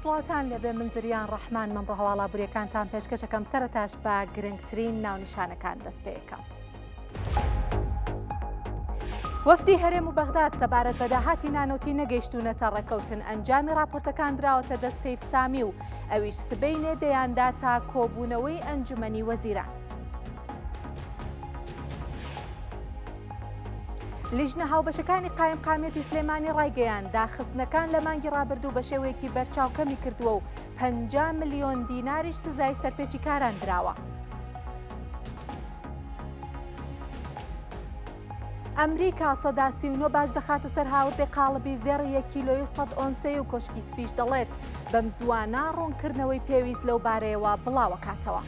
سڵاتان لەبێ من زریان ڕەحمان مەمڕۆ هەواڵا بوریەکانتان پێشکەشەکەم سەرەتاش بە گرنگترین ناونیشانەکان دەست پێیەکەم. وەفدی هەرێم و بەغداد سەبارەت بە داهاتی نانەوتی نەگەیشتوونەتە ڕێکەوتن ئەنجامی راپۆرتەکان دراوەتە دەستەی سامی و ئەویش سبەینێ دەیاندا تا کۆبوونەوەی ئەنجومەنی وەزیران. لیژنە هاوبەشەکانی قایم قامێتی سلێمانی ڕایگەیان داخستنەکان لە مانگی ڕابردوو بە شێوەیەکی بەرچاوکەمی کردووە و 50 ملیۆن دیناریش سزای سەرپێچی کاران دراوە. ئەمریکا سەدا 39 باش دەخاتە سەر هاوردی قاڵبی زێڕ 1 کیلۆی و 100 ئۆنسەی و کۆشکی سپیش دەڵێت بەم زوانە ڕوونکردنەوەی پێویست لەو بارەیەوە بڵاوەکاتەوە.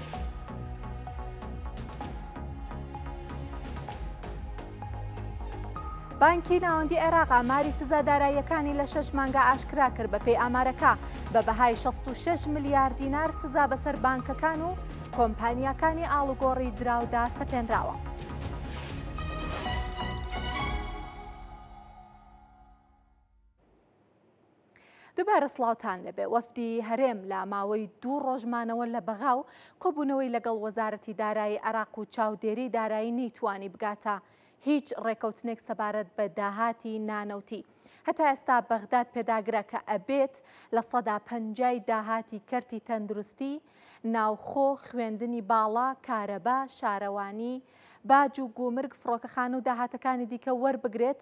بانکی ناوەندی عێراق ئاماری سزاداراییەکانی لە 6 مانگە ئاشکرا کرد بە پێی ئامارەکە بە بەهای 66 ملیارد دینار سزا بەسەر بانکەکان و کۆمپانیاکانی ئاڵوگۆڕی دراودا سەپێنراوە. دووبارە سڵاوتان لەبێ. وەفدی هەرێم لە ماوەی 2 ڕۆژمانەوە لە بەغاو کۆبوونەوەی لەگەڵ وەزارەتی دارایی عێراق و چاودێری دارایی نەیتوانی بگاتە هیچ ڕێکەوتنێک سەبارەت بە داهاتی نانەوتی. هەتا ئێستا بەغداد پێداگرە کە ئەبێت لە 50 داهاتی کەرتی تەندروستی، ناوخۆ، خوێندنی باڵا، کارەبا، شارەوانی، باج و گومرگ، فڕۆکەخانە و داهاتەکانی دیکە وەربگرێت،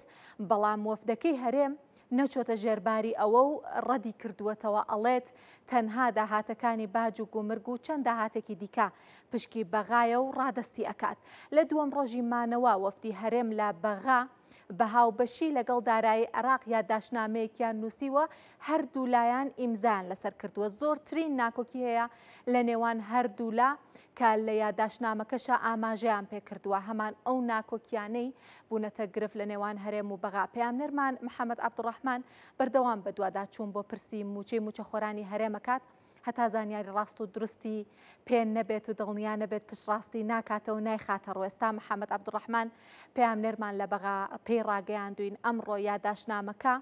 بەڵام وەفدەکەی هەرێم نەچۆتە ژێرباری ئەوە و ڕەدی کردووەتەوە ئەڵێت تەنها داهاتەکانی باج و گومرگ و چەند داهاتێکی دیکە پشکی بەغایە و ڕادستی ئەکات. لە دووەم ڕۆژی مانەوە وەفدی هەرێم لە بەغا بە هاوبەشی لەگەڵ دارایی عێراق یادداشتنامەیەکیان نووسیوە هەردوو لایان ئیمزان لەسەر کردووە. زۆرترین ناکۆکی هەیە لە نێوان هەردوو لا کە لە یادداشتنامەکەشە ئاماژەیان پێکردووە. هەمان ئەو ناکۆکیانەی بوونەتە گرفت لە نێوان هەرێم و بەغا. پەیامنەرمان محەممەد عەبدوڕەحمان بەردەوام بە دوواداچوون بۆ پرسی موچەی موچەخۆرانی هەرێمەکات هەتا زانیاری ڕاست و دروستی پێ نەبێت و دڵنیا نەبێت پشڕاستی ناکاتەوە و نایخاتە ڕوێستا. محەممەد عەبدوڕەحمان پەیامنەرمان لە بەغا پێی ڕاگەیاندوین ئەمڕۆ یادداشتنامەکە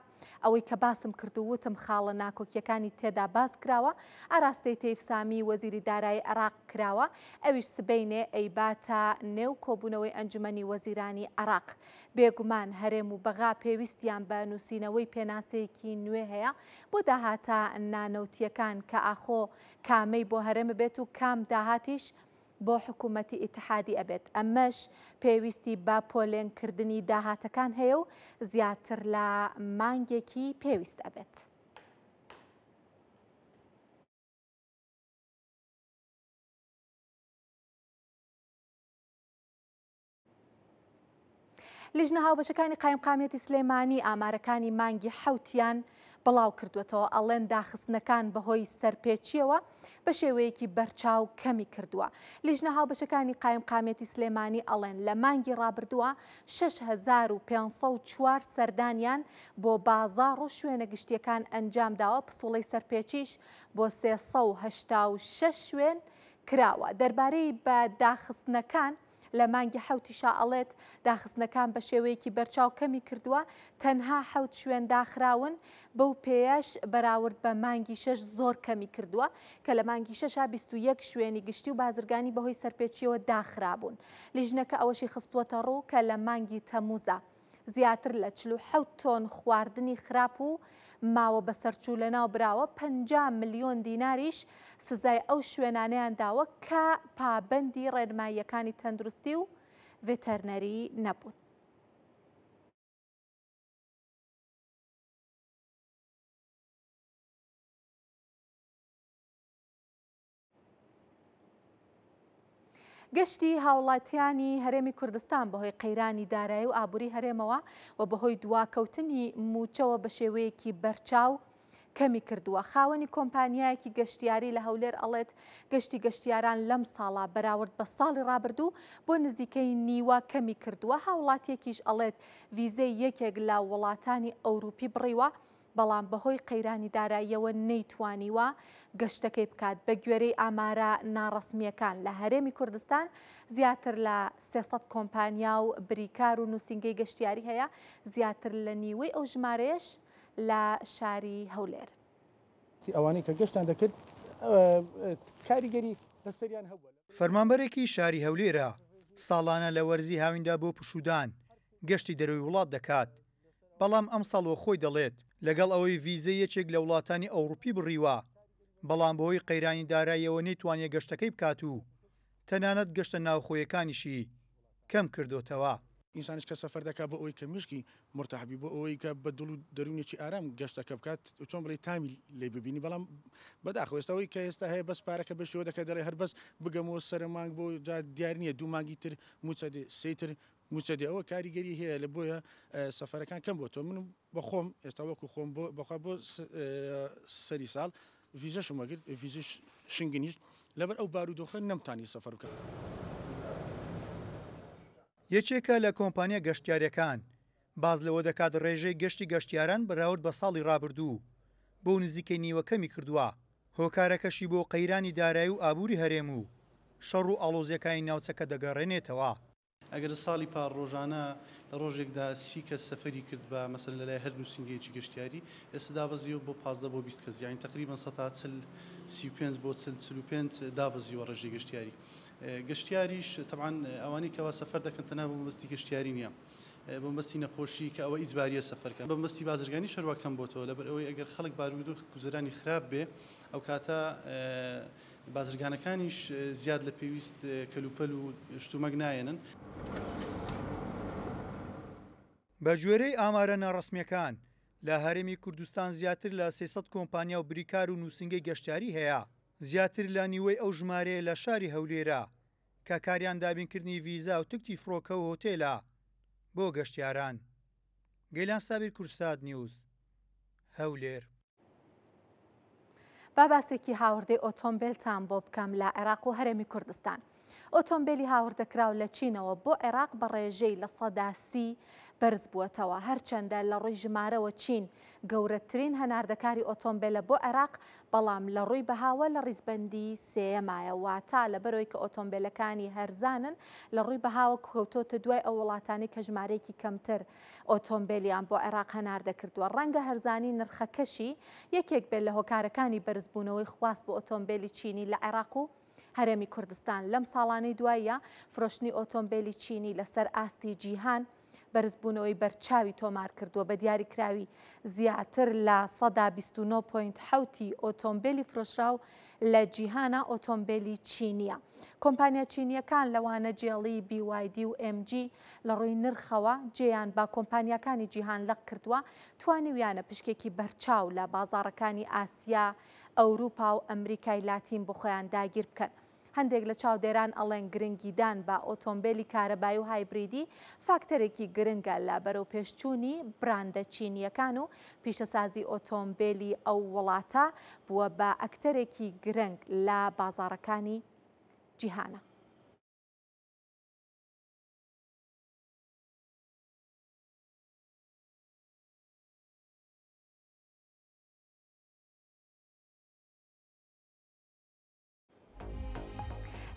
ئەوەی کە باسم کرد و وتم خاڵە ناکۆکیەکانی تێدا باس کراوە ئاراستەی تەیفسامی وەزیری دارایی عێراق کراوە، ئەویش سبەینێ ئەیباتە نێو کۆبوونەوەی ئەنجومەنی وەزیرانی عێراق. بێگومان هەرێم و بەغا پێویستیان بە نووسینەوەی پێناسەیەکی نوێ هەیە بۆ داهاتە نانەوتیەکان کە ئاخۆ کامەی بۆ هەرێمە بێت و کام داهاتیش بۆ حکوومەتی ئیتحادی ئەبێت. ئەمەش پێویستی بە پۆلێنکردنی داهاتەکان هەیە و زیاتر لە مانگێکی پێویست ئەبێت. لیژنە هاوبەشەکانی قایمقامێتی سلێمانی ئامارەکانی مانگی حەوتیان بڵاو کردوێتەوە. ئەڵێن داخستنەکان بەهۆی سەرپێچیەوە بە شێوەیەکی بەرچاو کەمی کردووە. لیژنە هاوبەشەکانی قایمقامێتی سلێمانی ئەڵێن لە مانگی ڕابردووە 6504 سەردانیان بۆ بازاڕ و شوێنە گشتیەکان ئەنجام داوە، پسوڵەی سەرپێچیش بۆ 386 شوێن کراوە. دەربارەی بە داخستنەکان لە مانگی حەوتی شائڵێت داخستنەکان بە شێوەیەکی بەرچاو کەمی کردووە، تەنها 7 شوێن داخراون، بەو پێیەش بەراورد بە مانگی 6 زۆر کەمی کردووە کە لە مانگی 6 21 شوێنی گشتی و بازرگانی بەهۆی سەرپێچیەوە داخرابوون. لیژنەکە ئەوەشی خستووەتە ڕوو کە لە مانگی تەمووزە زیاتر لە 47 تۆن خواردنی خراپ و ماوە بەسەرچوو لەناو براوە، 50 ملیۆن دیناریش سزای ئەو شوێنانەیان داوە کە پابەندی ڕێنماییەکانی تەندروستی و ڤێتەرنەری نەبوون. گەشتی هاوڵاتیانی هەرێمی کوردستان بەهۆی قەیرانی دارایی و ئابووری هەرێمەوە و بەهۆی دواکەوتنی موچەوە بە شێوەیەکی بەرچاو کەمی کردووە. خاوەنی کۆمپانیایەکی گەشتیاری لە هەولێر ئەڵێت گەشتی گەشتیاران لەم ساڵا بەراورد بە ساڵی ڕابردوو بۆ نزیکەی نیوە کەمی کردووە. هاوڵاتیەکیش ئەڵێت ڤیزەی یەکێک لە وڵاتانی ئەوروپی بڕیوە، بەڵام بەهۆی قەیرانی داراییەوە نەیتوانیوە گەشتەکەی بکات. بە گوێرەی ئامارە ناڕەسمیەکان لە هەرێمی کوردستان زیاتر لە 300 کۆمپانیا و بریکار و نووسینگەی گەشتیاری هەیە، زیاتر لە نیوەی ئەو ژمارەیەش لە شاری هەولێر. ئەوانەی کە گەشتان دەکرد کاریگەری بەسەریان هەبووە. فەرمانبەرێکی شاری هەولێرە ساڵانە لە وەرزی هاویندا بۆ پشودان گەشتی دەروی وڵات دەکات، بەڵام ئەم ساڵوە خۆی دەڵێت لەگەڵ ئەوەی ڤیزە یەکێک لە وڵاتانی ئەوروپی بڕیوە، بەڵام بەهۆی قەیرانی داراییەوە نەیتوانێت گەشتەکەی بکات و تەنانەت گەشتە ناوخۆیەکانیشی کەم کردوتەوە. ئینسانش کە سەفەر دەکات بۆ ئەوەی کە مشکی مرتەحبی بۆ ئەوەی کە بە دڵ و دەرونێکی ئارام گەشتەکە بکات چۆن بڵێ تامی لێ ببینی، بەڵام بەداخەوە ئێستاەوەی کە ئێستا هەیە بەس پارەکە بە شێوە دەکات دەڵێ هەر بەس بگەمەوە سەر مانگ بۆ دیار نییە 2 مانگی تر موچەدێ سێتر موچەدێ ئەوە کاریگەری هەیە لە بۆیە سەفەرەکان کەم بۆ تۆ من بەخۆم ئێستا وەکو خۆم بەخوا بۆ سەری ساڵ ڤیزەشم وەگرت ڤیزش شنگنیش لەبەر ئەو بارودۆخە نەمتانی سەفەر بکەم. یەکێکە لە کۆمپانیا گەشتیاریەکان باز لەوە دەکات ڕێژەی گەشتی گەشتیاران بەراورد بە ساڵی ڕابردوو بۆ نزیکەی نیوەکەمی کردووە، هۆکارەکەشی بۆ قەیرانی دارایی و ئابووری هەرێم و شەڕ و ئاڵۆزیەکانی ناوچەکە دەگەڕێنێتەوە. ئەگەر ساڵی پار ڕۆژانە لە ڕۆژێکدا 30 کەس سەفەری کرد بە مەسەن لەلای هەر نووسنگەیەکی گەشتیاری، ئێستا دابەزیوە بۆ 15 بۆ 20 کەس، یانی تقریبان 35 بۆ 45 دابەزیوە ڕێژەی گەشتیاری. گەشتیاریش طبعاً ئەوانی کەوا سەفەر دەکەن تەنها بۆ مەبەستی گەشتیاری نییە، بۆ مەبەستی نەخۆشی کە ئەوە ئیجباریە سەفەرکەن، بە مەبەستی بازرگانی شەروەکەم بۆتەوە، لەبەر ئەوەی ئەگەر خەڵک بارودۆخ گوزەرانی خراپ بێ ئەو کاتە بازرگانەکانیش زیاد لە پێویست کەلوپەل و شتومەک نایەنن. بە گوێرەی ئامارە ناڕەسمیەکان لە هەرێمی کوردستان زیاتر لە 300 کۆمپانیا و بریکار و نووسنگەی گەشتیاری هەیە، زیاتر لە نیوەی ئەو ژمارەیە لە شاری هەولێرە کە کاریان دابینکردنی ڤیزا و تکتی فڕۆکە و هۆتێلە بۆ گەشتیاران. گەیلان سابیر، کورسات نیوز، هەولێر. با باسێکی هاوردەی ئۆتۆمبیلتان بۆ بکەم لە عێراق و هەرێمی کوردستان. ئۆتۆمبیلی هاوردەکراو لە چینەوە بۆ عێراق بە ڕێژەی لە 30 بەرز بووەتەوە، هەرچەندە لە ڕووی ژمارەوە چین گەورەترین هەناردەکاری ئۆتۆمبیلە بۆ عێراق، بەڵام لە ڕووی بەهاوە لە ڕیزبەندی سێیەمایە، واتە لەبەرەوەی کە ئۆتۆمبیلەکانی هەرزانن لە ڕووی بەهاوە کەوتۆتە دوای ئەو وڵاتانی کە ژمارەیەکی کەمتر ئۆتۆمبیلیان بۆ عێراق هەناردەکردووە. ڕەنگە هەرزانی نرخەکەشی یەکێک بێت لە هۆکارەکانی بەرزبوونەوەی خواست بۆ ئۆتۆمبیلی چینی لە عێراق و هەرێمی کوردستان. لەم ساڵانەی دوایە فرۆشتنی ئۆتۆمبیلی چینی لەسەر ئاستی جیهان بەرزبوونەوەی بەرچاوی تۆمار کردووە، بە دیاریکراوی زیاتر لە 129.7 ئۆتۆمبیلی فرۆشراو لە جیهانە ئۆتۆمبیلی چینیە. کۆمپانیا چینیەکان لەوانە جێڵی BYD و MG لە ڕووی نرخەوە جێیان با کۆمپانیاکانی جیهان لەق کردووە، توانیویانە پشکێکی بەرچاو لە بازاڕەکانی ئاسیا، ئەوروپا و ئەمریکای لاتین بۆ خۆیان داگیر بکەن. هەندێک لە چاودێران ئەڵێن گرنگیدان بە ئۆتۆمبیلی کارەبایی و هایبریدی فاکتەرێکی گرنگە لە بەرەو پێشچوونی براندە چینیەکان و پیشەسازی ئۆتۆمبیلی ئەو وڵاتە بووە بە ئەکتەرێکی گرنگ لە بازاڕەکانی جیهانە.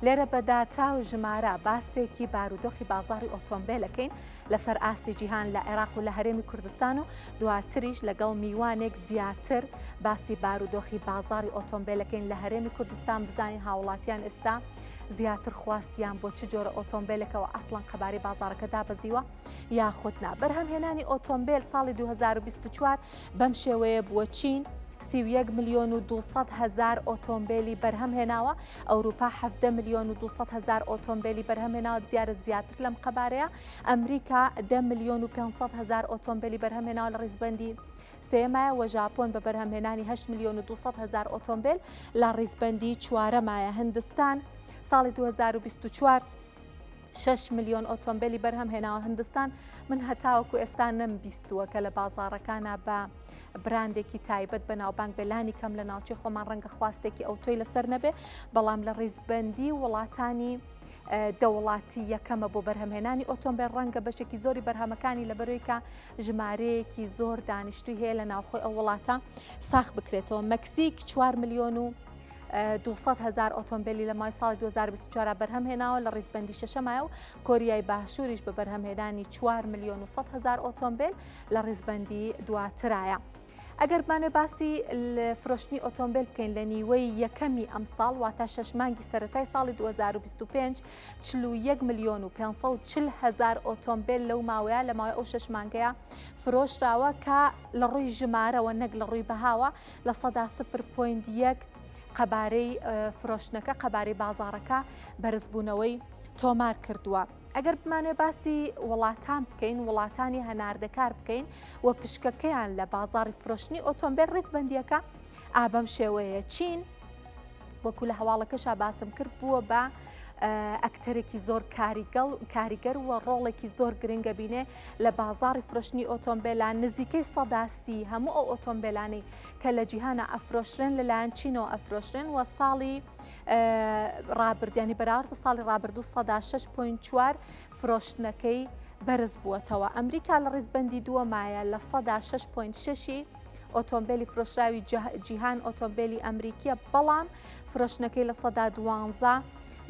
لێرە بەداتا و ژمارە باسێکی بارودۆخی بازاری ئۆتۆمبیلەکەین لەسەر ئاستی جیهان لە عێراق و لە هەرێمی کوردستان و دواتریش لەگەڵ میوانێک زیاتر باسی بارودۆخی بازاری ئۆتۆمبیلەکەین لە هەرێمی کوردستان. بزانین هاوڵاتیان ئێستا زیاتر خواستیان بۆ چ جۆرە ئۆتۆمبیلێکەوە ئەسڵەن قەبارەی بازارەکە دابەزیوە یاخودنا. بەرهەمهێنانی ئۆتۆمبیل ساڵی 2024 بەم شێوەیە بووە چین 31,200,000 ئۆتۆمبیلی بەرهەمهێناوە، ئەوروپا 7,200,000 ئۆتۆمبیلی بەرهەمهێناوە، دیارە زیاتر لەم قەبارەیە. ئەمریکا 10,500,000 ئۆتۆمبیلی بەرهەمهێناوە لە ڕیزبەندی سێمایە، و ژاپۆن بە بەرهەمهێنانی 8,200,000 ئۆتۆمبیل لە ڕیزبەندی چوارەمایە. هندستان ساڵی 2024 6 ملیۆن ئۆتۆمبیلی بەرهەمهێناوە. هندستان من هەتاوەکو ئێستا نەمبیستووە کە لە بازاڕەکانە بە براندێکی تایبەت بە ناوبانگ بەلانی کەم لە ناوچەی خۆمان ڕەنگە خواستێکی ئەو تۆی لەسەر نەبێ، بەڵام لە ڕیزبەندی وڵاتانی دەوڵاتی یەکەمە بۆ بەرهەمهێنانی ئۆتۆمبیل، ڕەنگە بەشێکی زۆری بەرهەمەکانی لەبەرەوەی کە ژمارەیەکی زۆر دانیشتوی هەیە لە ناوخۆی ئەو وڵاتە ساخ بکرێتەوە. مەکسیک 4,200,000 ئۆتۆمبیلی لە مای ساڵی 2024 بەرهەمهێناوە لە ڕیزبەندی شەشەمایە، و کۆریای باشووریش بە بەرهەمهێنانی 4,100,000 ئۆتۆمبیل لە ڕیزبەندی دواترایە. ئەگەر بمانێ باسی فرۆشتنی ئۆتۆمبیل بکەین لە نیوەی یەکەمی ئەم ساڵ واتە 6 مانگی سەرەتای ساڵی 2025 41 ملیۆن و 540 هزار ئۆتۆمبیل لەو ماوەیە لە ماوەی ئەو 6 مانگەیە فرۆشراوە کە لە ڕووی ژمارەوە نەک لە ڕووی بەهاوە لە سەدا 0.1 قەبارەی فرۆشتنەکە قەبارەی بازاڕەکە بەرزبوونەوەی تۆمار کردووە. ئەگەر بمانێ باسی وڵاتان بکەین وڵاتانی هەناردەکار بکەین و پشکەکەیان لە بازاری فرۆشتنی ئۆتۆمبیل ڕێزبەندیەکە ئابەم شێوەیە چین وەکو لە هەواڵەکەشا باسم کرد بووە بە ئەکتەرێکی زۆر کاریگەر و ڕۆڵێکی زۆر گرنگە بینێ لە بازاری فرۆشتنی ئۆتۆمبیلان نزیکەی سەداسی هەموو ئەو ئۆتۆمبیلانی کە لە جیهانە ئەفرۆشرێن لەلایەن چینەوە ئەفرۆشرێن و ساڵی ڕابردیانی بەراورد بە ساڵی ڕابردوو سەدا 6.4 فرۆشتنەکەی بەرز بووەتەوە. ئەمریکا لە ڕێزبەندی دووەمایە لە سەدا 6.6 ئۆتۆمبیلی فرۆشراوی جیهان ئۆتۆمبیلی ئەمریکیە بەڵام فرۆشتنەکەی لە سەدا 12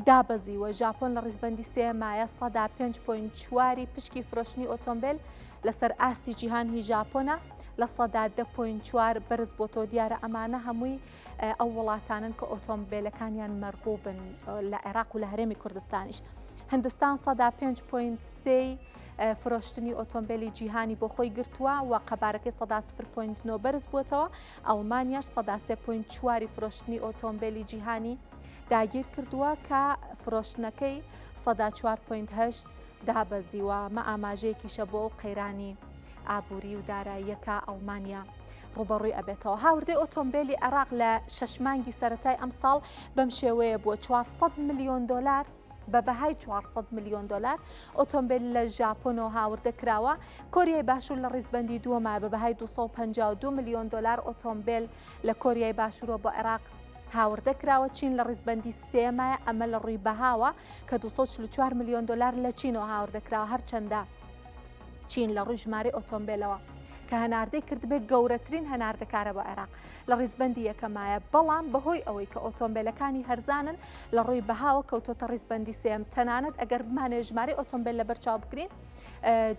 دابەزیوە. ژاپۆن لە ڕێزبەندی سێمایە سەدا 5.4 پشکی فرۆشتنی ئۆتۆمبیل لەسەر ئاستی جیهانی ژاپۆنە لە سەدا 10.4 بەرز بۆتەوە. دیارە ئەمانە هەمووی ئەو وڵاتانن کە ئۆتۆمبیلەکانیان مەرغوبن لە عێراق و لە هەرێمی کوردستانیش. هەندستان سەدا 5.3 فرۆشتنی ئۆتۆمبیلی جیهانی بۆ خۆی گرتووە و قەبارەکەی سەدا 0.9 بەرز بووەتەوە. ئەڵمانیاش سەدا 3.4 فرۆشتنی ئۆتۆمبیلی جیهانی داگیر کردووە کە فرۆشتنەکەی سەدا 4.8 دابەزیوە. مە ئاماژەیەکیشە بۆ ئەو قەیرانی ئابووری و داراییەکە ئەڵمانیا ڕوبەڕووی ئەبێتەوە. هاوردەی ئۆتۆمبیلی عێراق لە 6 مانگی سەرەتای ئەم ساڵ بەم شێوەیە بووە 400 ملیۆن دلار بە بەهای 400 ملیۆن دلار. ئۆتۆمبیل لە ژاپۆنەوە هاوردە کراوە. کۆریای باشوور لە ڕێزبەندی دووەمە بە بەهای 252 ملیۆن دلار ئۆتۆمبیل لە کۆریای باشوورەوە بۆ عێراق هاوردە کراوە. چین لە ڕێزبەندی سێمایە ئەمە لە ڕووی بەهاوە کە 244 ملیۆن دلار لە چینەوە هاوردە کراوە. هەرچەندە چین لە ڕووی ژمارەی ئۆتۆمبیلەوە کە هەناردەی کردبێت گەورەترین هەناردەکارە بۆ عێراق لە ڕێزبەندی یەکەمایە بەڵام بەهۆی ئەوەی کە ئۆتۆمبیلەکانی هەرزانن لە ڕووی بەهاوە کەوتۆتە ڕێزبەندی سێم. تەنانەت ئەگەر بمانێ ژمارەی ئۆتۆمبیل لە بەرچاو بکرین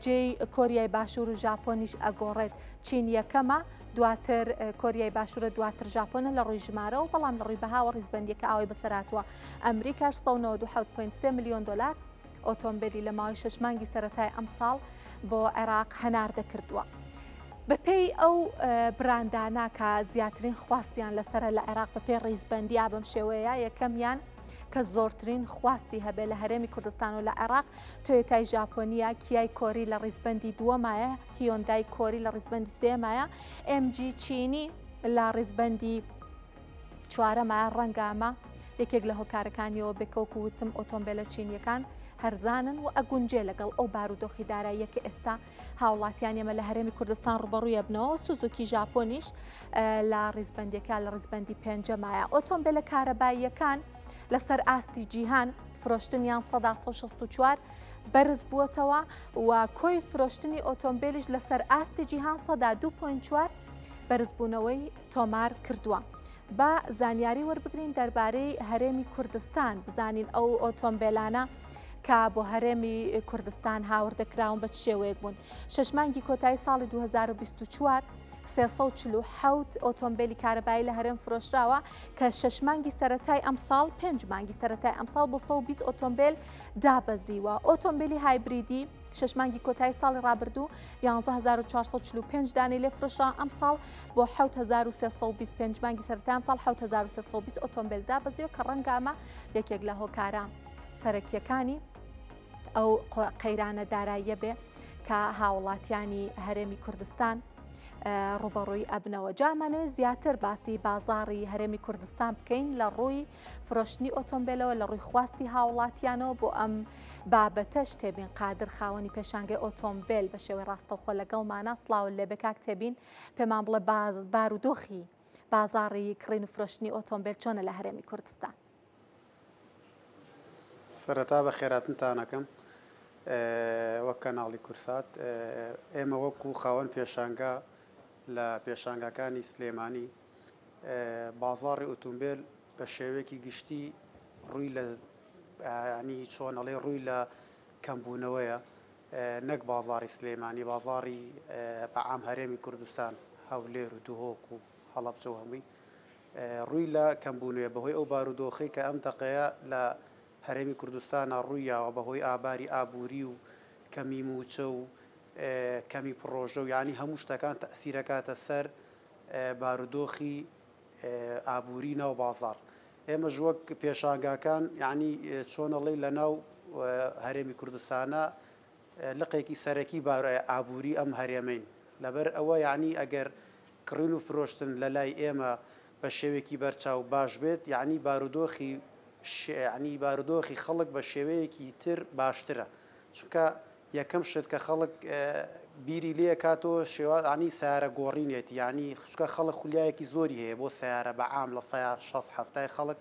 جێی کۆریای باشوور و ژاپۆنیش ئەگۆڕێت. چین یەکەمە دواتر کۆریای باشوورە دواتر ژاپۆنە لە ڕووی ژمارەوە بەڵام لە ڕووی بەهاوە ڕێزبەندیەکە ئاوای بەسەراتوە. ئەمریکاش 197.3 ملیۆن دلار ئۆتۆمبیلی لە ماوەی 6 مانگی سەرەتای ئەم ساڵ بۆ عێراق هەناردە کردووە. بەپێی ئەو براندانە کە زیاترین خواستیان لەسرە لە عێراق بەپێی ڕێزبەندیا بەم شێوەیە یەکەمیان کە زۆرترین خواستی هەبێ لە هەرێمی کوردستان و لە عێراق تۆیۆتای ژاپۆنیا، کیای کۆری لە ڕێزبەندی دووەمایە، هیۆندای کۆری لە ڕێزبەندی سێمایە، MG چینی لە ڕێزبەندی چوارەمایە. ڕەنگامە یەکێک لە هۆکارەکانیەوە بێکەوەکو وتم ئۆتۆمبیلە چینیەکان هەرزانن و ئەگونجێ لەگەڵ ئەو بارودۆخی داراییەکە ئێستا هاوڵاتیان ئێمە لە هەرێمی کوردستان ڕوبەڕوویە بنەوە. سوزوکی ژاپۆنیش لە ڕێزبەندیەکە لە ڕێزبەندی پێنجەمایە. ئۆتۆمبیلە کارەباییەکان لەسەر ئاستی جیهان فرۆشتنیان سەدا 164 بەرز بووەتەوە و کۆی فرۆشتنی ئۆتۆمبیلیش لەسەر ئاستی جیهان سەدا 2.4 بەرزبوونەوەی تۆمار کردووە. بە زانیاری وەربگرین دەربارەی هەرێمی کوردستان بزانین ئەو ئۆتۆمبیلانە کە بۆ هەرێمی کوردستان هاوردەکراون بە شێوەیەک بوون. 6 مانگی کۆتایی ساڵی 2024 347 ئۆتۆمبیلی کارەبایی لە هەرێم فرۆشراوە کە 6 مانگی سەرەتای ئەم ساڵ 5 مانگی سەرەتای ئەم ساڵ بۆ 120 ئۆتۆمبیل دابەزیوە. ئۆتۆمبیلی هایبریدی 6 مانگی کۆتایی ساڵی ڕابردوو 11445 دانەی لێ فرۆشرا ئەم ساڵ بۆ 7325 مانگی سەرەتای ئەم ساڵ 7320 ئۆتۆمبیل دابەزیوە کە ڕەنگە ئەمە یەکێک لە هۆکارە سەرەکیەکانی ئەو قەیرانە داراییە بێ کە هاوڵاتیانی هەرێمی کوردستان ڕوبەڕووی ئەبنەوە. جامانەوێت زیاتر باسی بازاڕی هەرێمی کوردستان بکەین لە ڕووی فرۆشتنی ئۆتۆمبیلەوە لە ڕووی خواستی هاوڵاتیانەوە بۆ ئەم بابەتەش تێبین قادر خاوەنی پێشانگەی ئۆتۆمبیل بە شێوەی ڕاستەوخۆ لەگەڵمانە. سڵاو لێ بێ کاک تێبین پێمان بڵێ بارودۆخی بازاڕی کڕین و فرۆشتنی ئۆتۆمبیل چۆنە لە هەرێمی کوردستان؟ سەرەتا بە خێراتنتانەکەم وەک کەناڵی کورسات ئێمە وەکو خاوەن پێشانگە لە پێشانگەکانی سلێمانی بازاڕی ئۆتۆمبیل بە شێوەیەکی گشتی ڕووی لە ینی چۆنەڵێ ڕووی لە کەمبوونەوەیە نەک بازاڕی سلێمانی بازاڕی بەعام هەرێمی کوردستان هەولێر و دوهۆک و هەڵەبجە و هەمووی ڕووی لە کەمبوونێ بەهۆی ئەو بارودۆخەی کە ئەم دەقەیە لە هەرێمی کوردستانە ڕوویاوە بەهۆی ئاباری ئابووری و کەمی موچە و کەمی پڕۆژە و یعنی هەموو شتەکان تەسیرەکاتە سەر بارودۆخی ئابووری ناو بازار. ئێمە ژوەک پێشانگاکان یعنی چۆنەڵی لە ناو هەرێمی کوردستانە لقێکی سەرەکی ئابووری ئەم هەرێمەین لەبەر ئەوە یعنی ئەگەر کڕین و فرۆشتن لە لای ئێمە بە شێوێکی بەرچاو باش بێت یعنی بارودۆخی خەڵک بە شێوەیەکی تر باشترە چونکە یەکەم شت کە خەڵک بیری لێ کاتەوە شێوانی سیارە گۆڕینێت یعنی خوشکە خەڵک خولیایەکی زۆری هەیە بۆ سیارە بە عام لە 60 خەڵک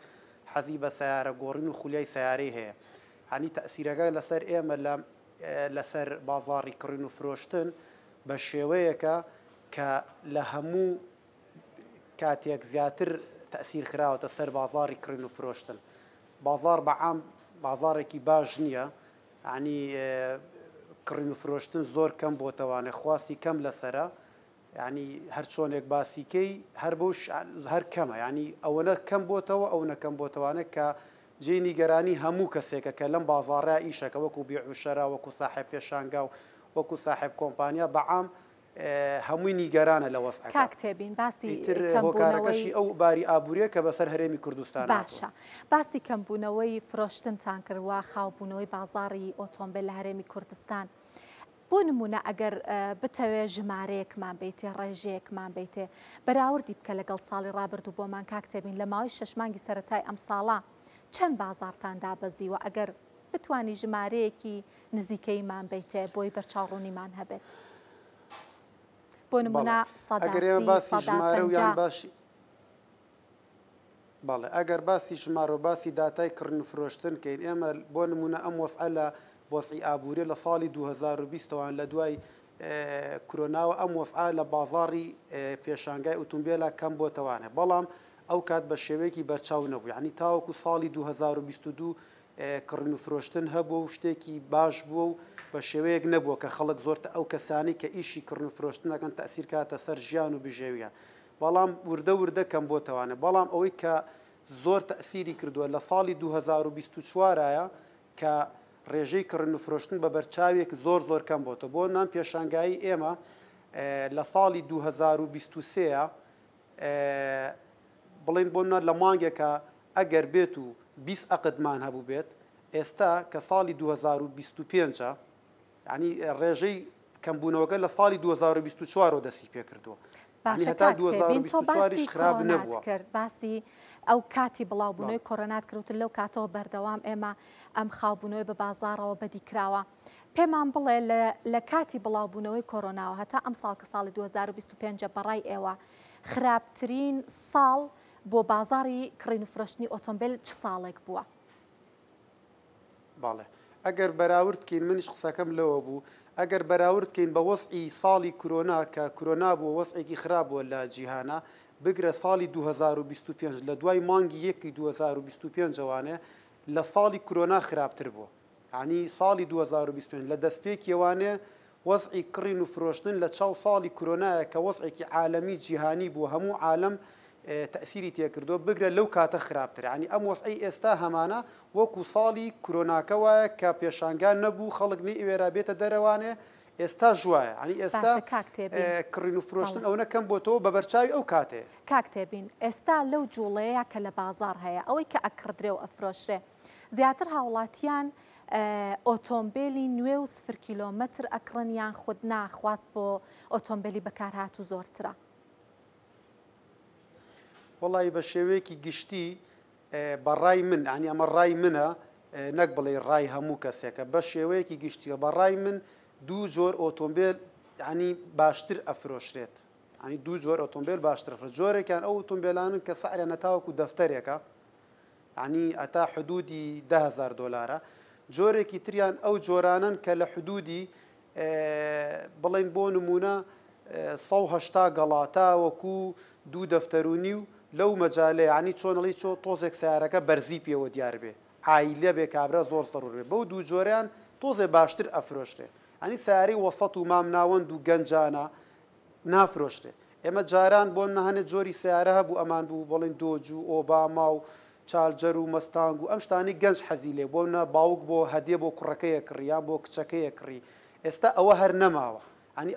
حەزی بە سیارە گۆڕین و خولیای سیارەی هەیە هەنی تەسیرەکە لەسەر ئێمە لەسەر بازاڕی کڕین و فرۆشتن بە شێوەیەکە کە لە هەموو کاتێک زیاتر تەسیر خراوەتە سەر بازاڕی کڕین و فرۆشتن بازار بە عام بازارێکی باش نییە ینی کڕین و فرۆشتن زۆر کەم بۆتەوانێ خواستی کەم لەسرە ینی هەر چۆنێک باسیکەی هەر کەمە ینی ئەوەنە کەم بۆتەوە ئەو نەکەم بۆتەوانێت کە جێی نیگەرانی هەموو کەسێکە کە لەم بازاڕە ئیشەکە وەکو بیعوشەرا وەکو ساحب پێشانگا و وەکو ساحب کۆمپانیا بەعام هەمووی نیگەرانە لە وەسعەکە کاکتێبین باسی هۆکارەکەشی ئەو باری ئابووریە کە بەسەر هەرێمی کوردستان باشە باسی کەمبوونەوەی فرۆشتنتان کردووە خاوبوونەوەی بازاڕی ئۆتۆمبیل لە هەرێمی کوردستان بۆ نمونە ئەگەر بتەوێ ژمارەیەکمان بیتێ ڕێژەیەکمان بیتێ بەراوردی بکە لەگەڵ ساڵی ڕابردوو بۆمان کاکتێبین لە ماوەی 6 مانگی سەرەتای ئەم ساڵە چەند بازارتان دابەزیوە ئەگەر بتوانی ژمارەیەکی نزیکەیمان بیتێ بۆی بەرچاوڕوونیمان هەبێت بۆ نمونە بەڵێ ئەگەر باسی ژمارە و باسی داتای کڕن و فرۆشتن کەین ئێمە بۆ نمونە ئەم وەسعە لە بۆسی ئابووری لە ساڵی 2020وان لە دوای کۆرۆناوە ئەم وەسعە لە بازاڕی پێشانگای ئۆتۆمبیلە کەم بۆتەوانێ بەڵام ئەو کات بە شێوەیەکی بەرچاو نەبوو ینی تاوەکو ساڵی 2022 کڕن و فرۆشتن هەبوو و شتێکی باش بووە و بە شێوەیەک نەبووە کە خەڵک زۆرتە ئەو کەسانی کە ئیشی کڕن و فرۆشتنەکەن تەسیر کاتە سەر ژیان و بژێویان بەڵام وردە کەم بۆتەوانێت بەڵام ئەوەی کە زۆر تەسیری کردووە لە ساڵی 2024 کە ڕێژەی کڕن و فرۆشتن بە بەرچاوێک زۆر کەم بۆتە بۆ نام پێشانگایی ئێمە لە ساڵی 2023 بڵین بۆنە لە مانگێکە ئەگەر بێت و 20 عقدمان هەبوو بێت ئێستا کە ساڵی 2025 ینی ڕێژەی کەمبوونەوەکە لە ساڵی 2024 دەستی پێ کردووە هەتا 2024 خراپ نەبووە باسی ئەو کاتی بڵاوبوونەوەی کۆڕۆنات کردوتر لەو کاتەوە بەردەوام ئێمە ئەم خاوبوونەوەی بە بازاڕەوە بەدیکراوە پێمان بڵێ لە کاتی بڵاوبوونەوەی کۆڕۆناوە هەتا ئەم ساڵ کە ساڵی 2025 بەڕای ئێوە خراپترین ساڵ بۆ بازاری کڕین و فرۆشتنی ئۆتۆمبیل چ ساڵێک بووە؟ باڵێ ئەگەر بەراوردکەین منیش قسەکەم لەوە بوو ئەگەر بەراوردکەین بە وەسعی ساڵی کۆرۆنا کە کۆرۆنا بووە وەسعێکی خراپ بووە لە جیهانە بگرە ساڵی 2025 لە دوای مانگی 2025 وانێ لە ساڵی کۆرۆنا خراپتر بووە ینی ساڵی 2025 لە دەستپێکیەوانێ وەسعی کڕین و فرۆشتن لە چاو ساڵی کۆرۆنایە کە وەسعێکی عالەمی جیهانی بوو هەموو عالەم تەسیری تێکردو بگرە لەو کاتە خراپتر ینی ئەم وەسعی ئێستا هەمانە وەکو ساڵی کۆرۆناکەوە کە پێشانگان نەبوو خەڵک ئێوێرا بێتە دەرەوانێ ئێستا ژوایە ینی ئێستا کڕین و فرۆشتن ئەو نەکەم بۆتەوە بە بەرچاوی ئەو کاتێ کاکتێبین ئێستا لەو جوڵەیە کە لە بازار هەیە ئەوەی کە ئەکردرێ و ئەفرۆشرێ زیاتر هاوڵاتیان ئۆتۆمبیلی نوێ و 0 کیلۆمەتر ئەکڕن یان خود ناخواست بۆ ئۆتۆمبیلی بەکارهات و زۆرترە وڵی بە شێوەیەکی گشتی بەڕای من ینی ئەمە ڕای منە نەک بڵێ ڕای هەموو کەسێکە بە شێوەیەکی گشتیە بەڕای من دوو جۆر ئۆتۆمبیل ینی باشتر ئەفرۆشرێت ینی دوو جۆر ئۆتۆمبیل باشتر جۆرێکیان ئەو ئۆتۆمبیلانن کە سعرە نەتاوەکو دەفتەرێکە ینی ئەتا حدودی $10,000 جۆرێکی تریان ئەو جۆرانن کە لە حدودی بڵین بۆ نمونە 180 گەڵاتە وەکو دوو دەفتەرونی و لەو مەجالێ ینی چۆنەڵی تۆزێک سیارەکە بەرزی پێوە دیار بێ عایلە بێ کابرا زۆر سەڕور بێ بەو دوو جۆریان تۆزێ باشتر ئەفرۆشتێ ینی سیارەی وەسەط و مام ناوەند و گەنجانە نافرۆشتێ ئێمە جاران بۆ نەهانێت جۆری سیارە هەبوو ئەمان بوو بڵێن دۆج و ئۆباما و چالجەر و مەستانگ و ئەم شتانی گەنج حەزی لێ بۆ نە باوک بۆ هەدیە بۆ کوڕەکەیە کڕیان بۆ کچەکەیە کڕی ئێستا ئەوە هەر نەماوە ئەنی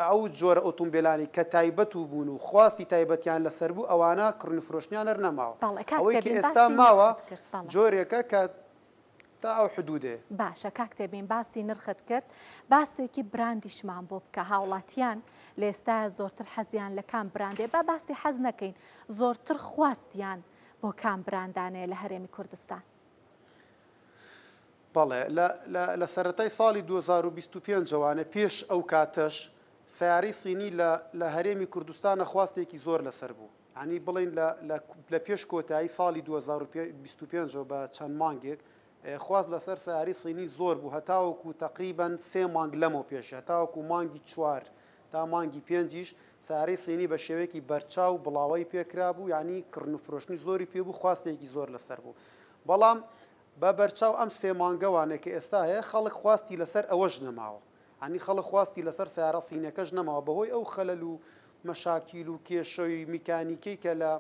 ئەو جۆرە ئۆتۆمبیلانی کە تایبەت و بوون و خواستی تایبەتیان لەسەر بوو ئەوانە کڕنفرۆشتیان هەر نەماوە ئەوەی کە ئێستا ماوە جۆرێکە کە تا ئەو حدودێ باشە کاکتێبین باسی نرخت کرد باسێکی براندیشمان بۆ بکە هاوڵاتیان لە ئێستا زۆرتر حەزیان لە کام براندێ با باسی حەز نەکەین زۆرتر خواستیان بۆ کام براندانەیە لە هەرێمی کوردستان بەڵێ لە سەرەتای ساڵی 2025 جوانە پێش ئەو کاتەش سیارەی سینی لە هەرێمی کوردستانە خواستێکی زۆر لەسەر بوو ینی بڵین لە پێش کۆتایی ساڵی 2025 بە چەند مانگێک خواست لەسەر سیارەی سینی زۆر بوو هەتاوەکو تقریبان 3 مانگ لەمەوە پێش هەتاوەکو مانگی 4 تا مانگی 5 سیارەی سینی بە شێوەیەکی بەرچاو بڵاوی پێکرا بوو ینی کڕنفرۆشتنی زۆری پێ بوو خواستێکی زۆر لەسەر بوو بەڵام بە بەرچاو ئەم 3 مانگەوانێک کە ئێستا هەیە خەڵک خواستی لەسەر ئەوەش نەماوە ینی خەڵک خواستی لەسەر سیارە سینەکەش نەماوە بەهۆی ئەو خەلەل و مەشاکیل و کێشەوی میکانیکەی کە لە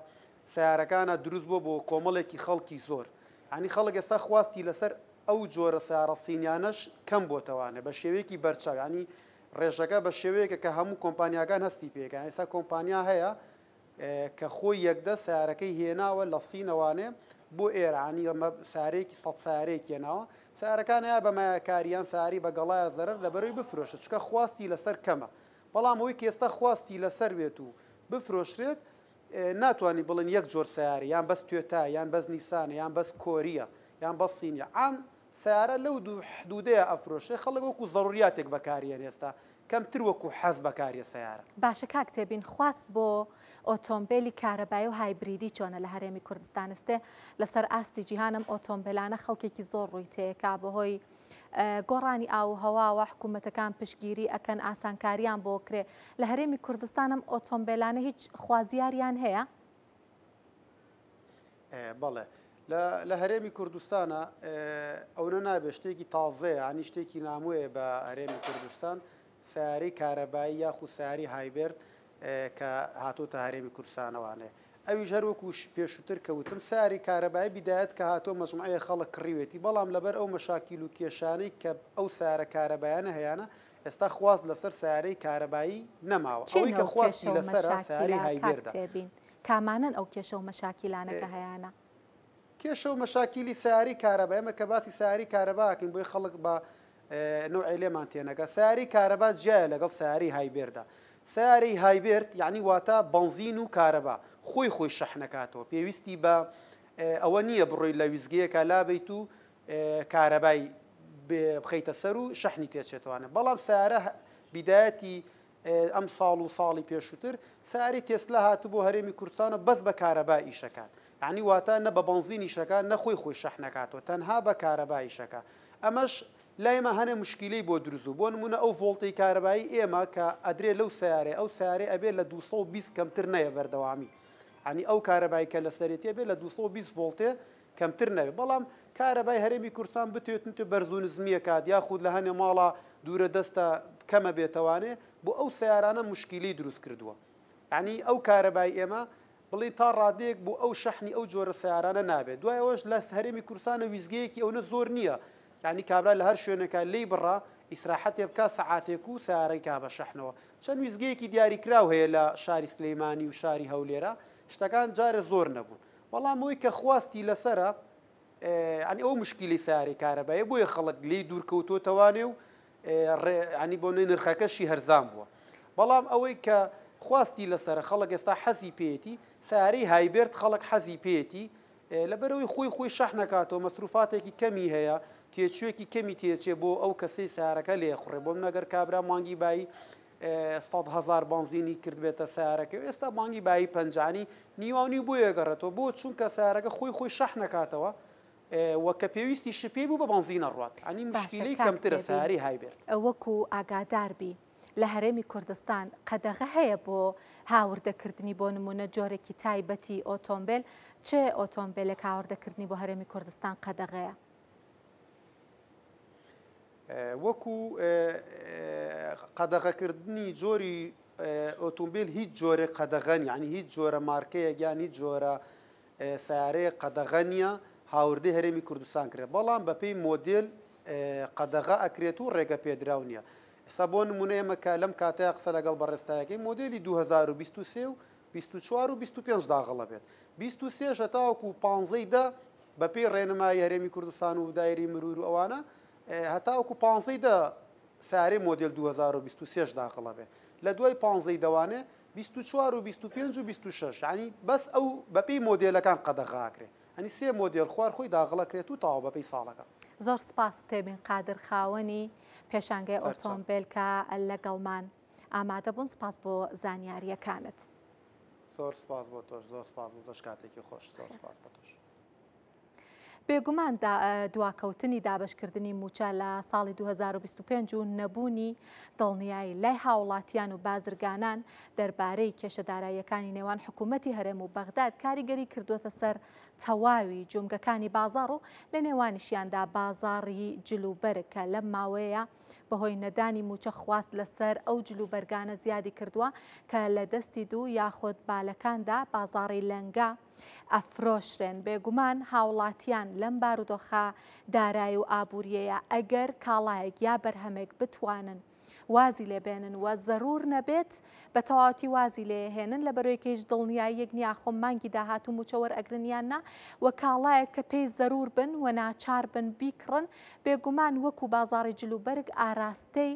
سیارەکانە دروست بۆ کۆمەڵێکی خەڵکی زۆر ینی خەڵک ئێستا خواستی لەسەر ئەو جۆرە سیارە سینیانەش کەم بۆتەوانێ بە شێوەیەکی بەرچاو ینی ڕێژەکە بە شێوەیەکە کە هەموو کۆمپانیاکان هەستی پێکەن ئێستا کۆمپانیا هەیە کە خۆی یەکدە سیارەکەی هێناوە لە سینەوانێ بۆ ئێرانی ئەمە سارێکی 100 سارێک هێناوە سیارەکان هەیە بەمایەکاریان ساری بە گەڵایە زەرەر لەبەرەوەی بفرۆشێت چونکە خواستی لەسەر کەمە بەڵام ئەوەی کە ئێستا خواستی لەسەر بێت و بفرۆشرێت ناتوانانی بڵێن یەک جۆر سیاری یان بەس توێتا یان بەس نیسانە یان بەس کۆریە یان بەس سینیە عام سیارە لەو دوو حدودەیە ئەفرۆشێ خەڵک وەکو ضروریاتێک بەکارێن ئێستا کەمتر وەکو حەز بەکاریە سیارە باشە کاکتێبین خواست بۆ ئۆتۆمبیلی کارەبایی و هایبریدی چۆنە لە هەرێمی کوردستان ئێستێ لەسەر ئاستی جیهانم ئۆتۆمبیلانە خەڵکێکی زۆر ڕووی تێکا بەهۆی گۆڕانی ئاو هەواوە حکوومەتەکان پشتگیری ئەکەن ئاسانکاریان بۆ کرێ لە هەرێمی کوردستانم ئۆتۆمبیلانە هیچ خوازیاریان هەیە بەڵێ لە هەرێمی کوردستانە ئەوە نابێت شتێکی تازەیە ینی شتێکی ناموەیە بە هەرێمی کوردستان سیارەی کارەبایی یاخود سیاری هایبرد کە هاتۆتە هەرێمی کوردستانەوانێ ئەویش هەروەکو پێشووتر کەوتم سیاری کارەبایی بیدایەت کە هاتۆ مەجموعەیە خەڵک کڕیوێتی بەڵام لەبەر ئەو مەشاکیل و کێشانەی کە ئەو سیارە کارەبایانە هەیەە ئێستا خواست لەسەر سیارەی کارەبایی نەماوە ئەوەی کە خواستی لەسەر سیاری هایبردا کامانن ئەو کێشە و مەشاکیلانە کە هەیەە کێشە و مەشاکیلی سیاری کارەبای ئەمە کە باسی سیاری کارەباکەین بۆی خەڵک بە نوعی لێمان تێنەکە سیاری کارەبا جیایە لەگەڵ سیاری هایبردا سیاری هایبرد یعنی واتە بەنزین و کارەبا خۆی شەحنەکاتەوە پێویستی بە ئەوە نییە بڕۆی لە ویزگەیەکە لابیت و کارەبای بخەیتە سەر و شەحنی تێچێتوانە بەڵام سیارە بیدایەتی ئەم ساڵ و ساڵی پێشووتر سیاری تێسلا هاتبوو بۆ هەرێمی کوردستانە بەس بە کارەبا ئیشەکان یعنی واتە نە بە بەنزینی شەکان نەخۆی شەحنەکاتەوە تەنها بە کارەبایی شەکە ئەمەش لایمە هەنێ مشکلەی بۆ دروست بۆ نمونە ئەو ڤۆڵتەی کارەبایی ئێمە کە ئەدرێ لەو سیارێ ئەو سیارێ ئەبێ لە 220 کەمتر نەیە بەردەوامی ینی ئەو کارەبایی کە لە سەرێتێ بێ لە 220 ڤۆڵتێ کەمتر نەوێت بەڵام کارەبای هەرێمی کوردستان بتوێتن تو بەرزونزمیە کات یاخود لە هەنێ ماڵە دوورە دەستە کەمە بێتەوانێ بۆ ئەو سیارانە مشکلی دروست کردووە ینی ئەو کارەبای ئێمە بڵێ تا ڕادەیەک بۆ ئەو شەحنی ئەو جۆرە سیارانە نابێت دوایەوەش لە هەرێمی کوردستانە ویزگەیەکی ئەوە زۆر نییە ینی کابرا لە هەر شوێنەکە لی بڕا ئیسراحەتێ بکە سەعاتێک و سیارەی کا بە شەحنەوە چەند ویزگەیەکی دیاریکراو هەیە لە شاری سلەیمانی و شاری هەولێرە شتەکان جارە زۆر نەبوون بەڵام ئەوەی کە خواستی لەسرە ئەنی ئەو مشکلی سیارەی کارەبایە بۆیە خەڵک لی دوورکەوتۆتەوانێ و ینی بۆ نوێی نرخەکەشی هەرزان بووە بەڵام ئەوەی کە خواستی لەسرە خەڵک ئێستا حەزی پێێتی سیارەی هایبرد خەڵک حەزی پێێتی لەبەرەوەی خۆی شەحنەکاتەوە مەسروفاتێکی کەمی هەیە تێچوێکی کەمی تێچێ بۆ ئەو کەسەی سیارەکە لێخڕێ بۆم نەگەر کابرا مانگی بایی 100,000 بنزینی کرد بێتە سیارەکە ئێستا مانگی بایی پەنجانی نیوانی بۆ یەگەڕێتەوە بۆ چونکە سیارەکە خۆی شەحنەکاتەوە وەکە پێویستی شپێ بوو بە بنزینە ڕوات ئەنی مشکلەی کەمترە سیاری هایبرد وەکو ئاگاداربی لە هەرێمی کوردستان قەدەغە هەیە بۆ هاوردەکردنی بۆ نمونە جۆرێکی تایبەتی ئۆتۆمبیل چێ ئۆتۆمبیلێک هاوردەکردنی بۆ هەرێمی کوردستان قەدەغەیە وەکو قەدەغەکردنی جۆری ئۆتۆمبیل هیچ جۆرە قەدەغەن یعنی هیچ جۆرە مارکەیەک یان هیچ جۆرە سیارەیە قەدەغە نییە هاوردەی هەرێمی کوردستان کرێت بەڵام بەپێی مۆدل قەدەغە ئەکرێت و ڕێگە پێدراو نییە ئێستا بۆ نمونە ئێمەکە لەم کاتەیە قسە لەگەڵ بەڕێستایەکەی مۆدلی 2023 و 24 و 25 داغڵە بێت 23 هەتاوەکو 15 بەپێی ڕێنمایی هەرێمی کوردستان و دایری مرور و ئەوانە هەتاوەکو 15 سارەی مۆدل 2023 داخڵە بێ لە دوای 15 دەوانێ 24 و 25 و 26 ینی بەس ئەو بەپێی مۆدلەکان قەدەغاکرێ ئەنی سێ مۆدل خوار خۆی داغڵەکرێت و تاوا بەپێی ساڵەکە زۆر سپاس تێبین قادر خاوەنی پێشانگای ئۆتۆمبیل کە لەگەڵمان ئامادە بوون سپاس بۆ زانیاریەکانت زۆر سپاس بۆ تۆش زۆر سپاس بۆ تۆش کاتێکی خۆش زۆر سپاس بۆ تۆش بێگومان دواکەوتنی دابشکردنی موچە لە ساڵی 2025 و نەبوونی دڵنیایی لای هاوڵاتیان و بازرگانان دەربارەی کێشەداراییەکانی نێوان حکوومەتی هەرێم و بەغداد کاریگەری کردوتە سەر تەواوی جومگەکانی بازاڕ و لە نێوانیشیاندا بازاڕی جلوبەرگ کە لەم ماوەیە بەهۆی نەدانی موچە خواست لەسەر ئەو جلوبەرگانە زیادی کردووە کە لە دەستی دوو یاخۆت بالەکاندا بازاڕی لەنگا ئەفرۆشرێن بێگومان هاوڵاتیان لەم بارودۆخە دارایی و ئابوووریەیە ئەگەر کاڵایەک یا بەرهەمێک بتوانن وازی لێبێنن و زەرور نەبێت بە تەواوەتی وازی لێهێنن لە بەرەوەیکەیش دڵنیایی یەک نیاخۆم مانگی داهات و موچەوەر ئەگرنیاننا و کاڵایەک کە پێی زەرور بن و ناچار بن بیکڕن بێگومان وەکو بازاڕی جلوبەرگ ئاراستەی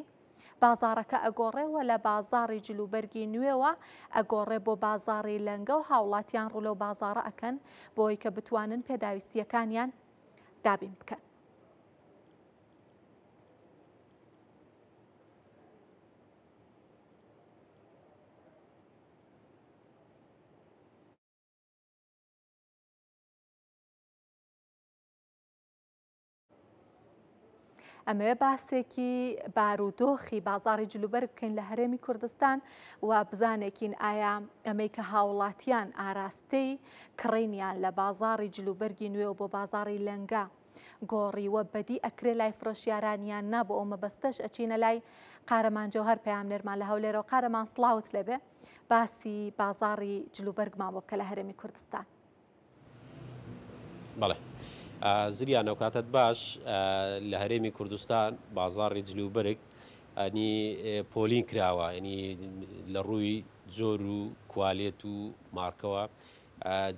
بازارەکە ئەگۆڕێەوە لە بازاڕی جلوبەرگی نوێوە ئەگۆڕێ بۆ بازاڕی لەنگە و هاوڵاتیان ڕوو لەو بازاڕە ئەکەن بۆی کە بتوانن پێداویستیەکانیان دابین بکەن. ئەمەوێ باسێکی بارودۆخی بازاڕی جلوبەرگ بکەین لە هەرێمی کوردستان و بزانێکین ئایا ئەمەی کە هاوڵاتیان ئاراستەی کڕینیان لە بازاڕی جلوبەرگی نوێ و بۆ بازاڕی لەنگا گۆڕیوە بەدی ئەکرێ لای فرۆشیارانیان نا بۆ ئەو مەبەستەش ئەچینە لای قارەمان جەوهەر پەیامنێرمان لە هەولێرەوە قارەمان سڵاوت لەبێ باسی بازاڕی جلوبەرگمان بۆ بکە لە هەرێمی کوردستان. بەڵێ زریانە و کاتت باش لە هەرێمی کوردستان بازاڕی جلوبەرگ ئەنی پۆلین کراوە ینی لە ڕووی جۆر و کوالێت و مارکەوە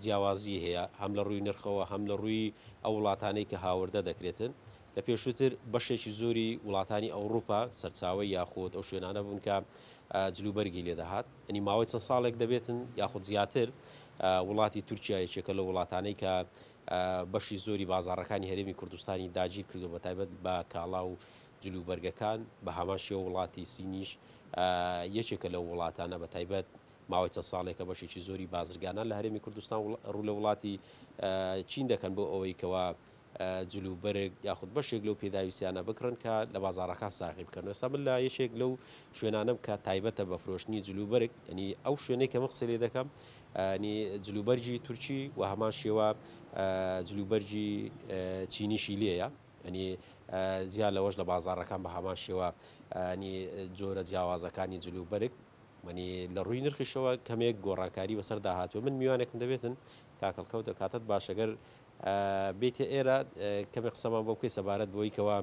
جیاوازی هەیە هەم لە ڕووی نرخەوە هەم لە ڕووی ئەو وڵاتانەی کە هاوردە دەکرێتن لە پێشووتر بەشێکی زۆری وڵاتانی ئەوروپا سەرچاوی یاخۆت ئەو شوێنانە بوون کە جلوبەرگی لێدەهات ئەنی ماوەی چەند ساڵێک دەبێتن یاخود زیاتر وڵاتی تورکیا یەکێکە لە وڵاتانەی کە بەشی زۆری بازاڕەکانی هەرێمی کوردستانی داگیر کردو بە تایبەت بە کاڵا و جلوبەرگەکان بە هەمان شێوە وڵاتی سینیش یەکێکە لە وڵاتانە بە تایبەت ماوەی چەند ساڵێکە بەشێکی زۆری بازرگانان لە هەرێمی کوردستان ڕوو لە وڵاتی چین دەکەن بۆ ئەوەی کەوا جلوبەرگ یاخود بەشێک لەو پێداویستیانە بکڕن کە لە بازاڕەکان ساغی بکەن. ئێستا من لە یەکێک لەو شوێنانم کە تایبەتە بە فرۆشتنی جلوبەرگ ینی ئەو شوێنەی کە من قسە لێ دەکەم نی جلوبەرجی تورکی و هەمان شێوە جلوبەرجی چینیشی لێیە ینی زیاد لەوەش لە بازاڕەکان بە هەمان شێوە نی جۆرە جیاوازەکانی جلوبەرگ منی لە ڕووی نرخشەوە کەمێک گۆڕانکاری بەسەر داهاتوە من میوانێکم دەبێتن کاکەڵکەوت کاتت باشەگەر بێتە ئێرە کەمێ قسەمان بۆ بکەی سەبارەت بۆی کەەوە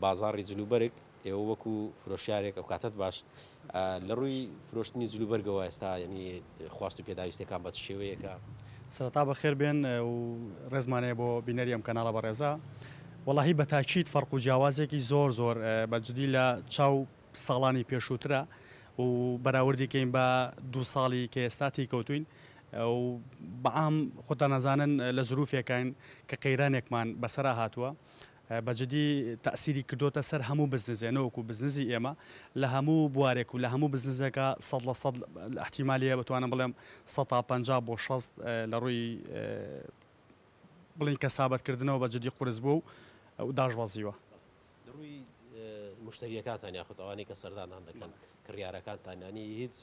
بازاڕی جلوبەرگ ئێوە وەکو فرۆشیارێک ئەو کاتت باش لە ڕووی فرۆشتنی جلوبەرگەوە ئێستا ینی خواست و پێداویستەکان بە شێوەیەکە سەرەتا بەخێر بێن و ڕێزمانەیە بۆ بینەری ئەم کەناڵە بەڕێزە وەڵاهی بە تاکید فەرق و جیاوازێکی زۆر زۆر بەجددی لە چاو ساڵانی پێشووترە و بەراوردیکەین بە دوو ساڵی کە ئێستاتی کەوتوین و بەعام خۆتە نەزانن لە زروفێکین کە قەیرانێکمان بەسەرا هاتووە بەجددی تەسیری کردوتە سەر هەموو بزنزێنەوەکو بزنزی ئێمە لە هەموو بوارێک و لە هەموو بزنزەکە 100% احتیمالیە بتوانم بڵێم 150 بۆ 60 لە ڕووی بڵین کەسابەتکردنەوە بەجددی قورس بوو و داژوازیوە لە ڕووی مشتریەکانتان یاخود ئەوانەی کە سەردانان دەکەن کڕیارەکانتانانی هیچ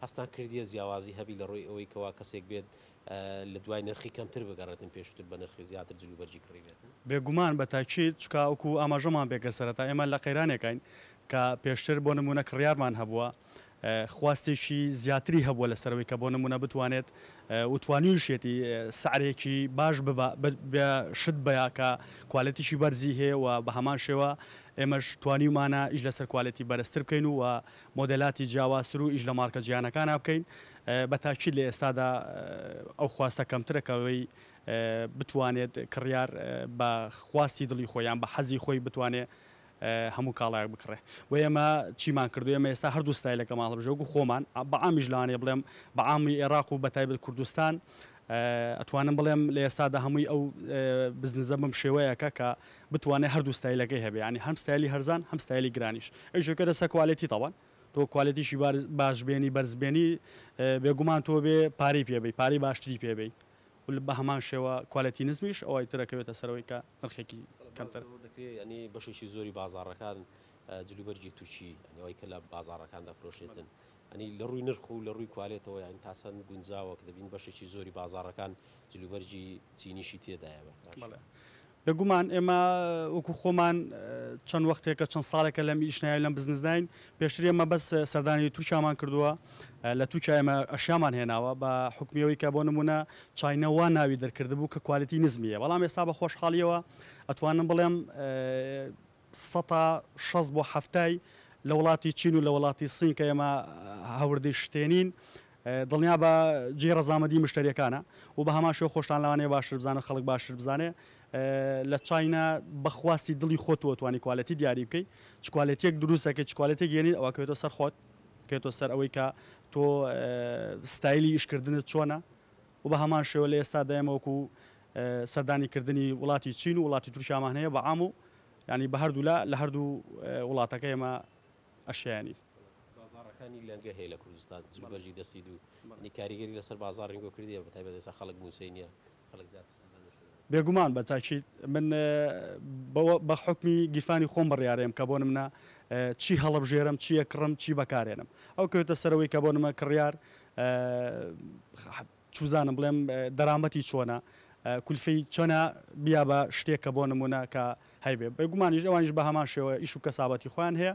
هەستان کردیە جیاوازی هەبی لە ڕووی ئەوەی کەوا کەسێک بێت لە دوای نرخی کەمتر بگەڕێتن پێشتر بە نرخی زیاتر جلوبەرجی کڕیبێت بێگومان بە تاکید چکاوکو ئاماژەمان بێگە سەرەتا ئێمە لە قەیرانێکین کە پێشتر بۆ نمونە کڕیارمان هەبووە خواستێکی زیاتری هەبووە لەسەرەوەی کە بۆ نمونە بتوانێت وتوانیشێتی سعرێکی باش شت بیا کە کوالەتیشی بەرزی هەیە و بە هەمان شێوە ئێمەش توانیمانە ئیش لەسەر کوالەتی بەرزتر بکەین و مۆدەلاتی جیاوازتر و ئیش لە مارکە جیهانەکان بکەین بە تاکید لە ئێستادا ئەو خواستە کەمترەکەوەی بتوانێت کڕیار بە خواستی دڵی خۆیان بە حەزی خۆی بتوانێت هەموو کاڵایەک بکڕێ و ئێمە چیمان کردو ئێمە ئێستا هەردوو ستایلەکە ماڵ بژەوەکو خۆمان بە عامیش لەوانێ بڵێم بە عامی عێراق و بەتایبەت کوردستان ئەتوانم بڵێم لە ئێستادا هەمووی ئەو بزنزە بم شێوەیەکە کە بتوانێت هەردوو ستایلەکەی هەبێ ینی هەم ستایلی هەرزان هەم ستایلی گرانیش ئەوژەکە دەسە کوالەتی تەوان تۆ کوالەتیشی باشبێنی بەرزبێنی بێگومان تۆ بێ پارەی پێبی پارەی باشتری پێبی بە هەمان شێوە کوالەتی نزمیش ئەوەی ترەکەوێتە سەرەوەی کە نرخێکی کەمتر دەکرێت ینی بەشێکی زۆری بازاڕەکان جلوبەرجی تووچی ئەوەی کە لە بازاڕەکان دەفرۆشێتن ئەنی لە ڕووی نرخ و لە ڕووی کوالێتەوە یان تاسەن گونجاوە کە دەبین بەشێکی زۆری بازاڕەکان جلوبەرجی چینیشی تێدایەوە بێگومان ئێمە وەکو خۆمان چەند وەختێکە چەند ساڵێکە لەم ئیشنای لەم بزنسداین پێشتر ئێمە بەس سەردانی تووچامان کردووە لە تووچ ئێمە ئەشیامان هێناوە بە حکمیەوەی کە بۆ نمونە چاینەوە ناوی دەرکردبوو کە کوالەتی نزمیە بەڵام ئێستا بە خۆشحاڵیەوە ئەتوانم بڵێم 160 بۆ هەفتای لە وڵاتی چین و لە وڵاتی سین کە ئێمە هەوردەی شتێنین دڵنیا بە جێ ڕەزامەندی مشتریەکانە و بە هەمان شێوە خۆشتان لەوانەیە باشتر بزانە خەڵک باشتر بزانێ لە چاینا بەخواستی دڵی خۆتەوە توانی کوالەتی دیاری بکەیت چ کوالەتێک دروستەکە چ کوالەتێک گەێنیت ئەوە کەوێتە سەر خۆت کێتۆ سەر ئەوەی کە تۆ ستایلی ئیشکردنت چۆنە و بە هەمان شێوە لە ئێستا دەیەمەوەکو سەردانیکردنی وڵاتی چین و وڵاتی تورکیامان هەیە بە عام و ینی بە هەردوو لە هەردوو وڵاتەکە ئێمە ئەشیانی بازاڕەکانی لەنگە هەیە لە کوردستان جلوبەرجی دەستی و کاریگەری لەسەر بازار ڕنگۆ کردیە بە تایبەت ئێستا خەڵک موسەی نییە خەڵک زیاتر بێگومان بە تاکید من بە حکمی گیرفانی خۆم بڕیارەیەم کە بۆ نمونە چی هەڵبژێرم چیە کڕم چی بەکارێنم ئەو کەوتە سەرەوەی کە بۆ نمە کڕیار چوزانم بڵێم دەرامەتی چۆنە کولفەی چۆنە بیا بە شتێک کە بۆ نمونە کە هەیبێ بێگومانیش ئەوانیش بە هەمان شێوە ئیش و کەسابەتی خۆیان هەیە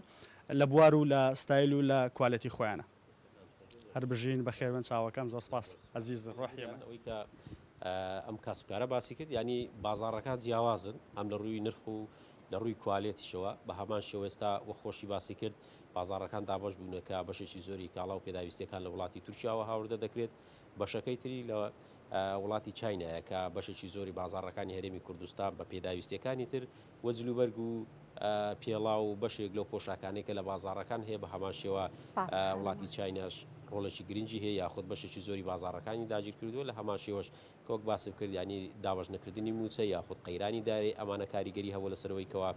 لە بوار و لە ستایل و لە کوالەتی خۆیانە هەر بژین بە خێوێن چاوەکەم زۆر سپاس عەزیز ڕۆحیەوەی کە ئەم کاسبکارە باسی کرد ینی بازاڕەکان جیاوازن ئەم لە ڕووی نرخ و لە ڕووی کوالێتیشەوە بە هەمان شێوە ئێستا وەخۆشی باسی کرد بازاڕەکان دابش بوونەکە بەشێکی زۆری کاڵا و پێداویستەکان لە وڵاتی تورکیاوە هاوردە دەکرێت بەشەکەی تری لە وڵاتی چاینایە کە بەشێکی زۆری بازاڕەکانی هەرێمی کوردستان بە پێداویستەکانی تر وەجلوبەرگ و پێڵا و بەشێک لەو پۆشاکانێک کە لە بازاڕەکان هەیە بە هەمان شێوە وڵاتی چایناش ڕۆڵێکی گرنگی هەیە یاخود بەشێکی زۆری بازاڕەکانی داگیر کردووە لە هەمان شێوەش کۆک باسم کرد ینی دابش نەکردنی موچە یاخود قەیرانی دارێ ئەمانە کاریگەری هەبوو لەسەرەوەی کەوە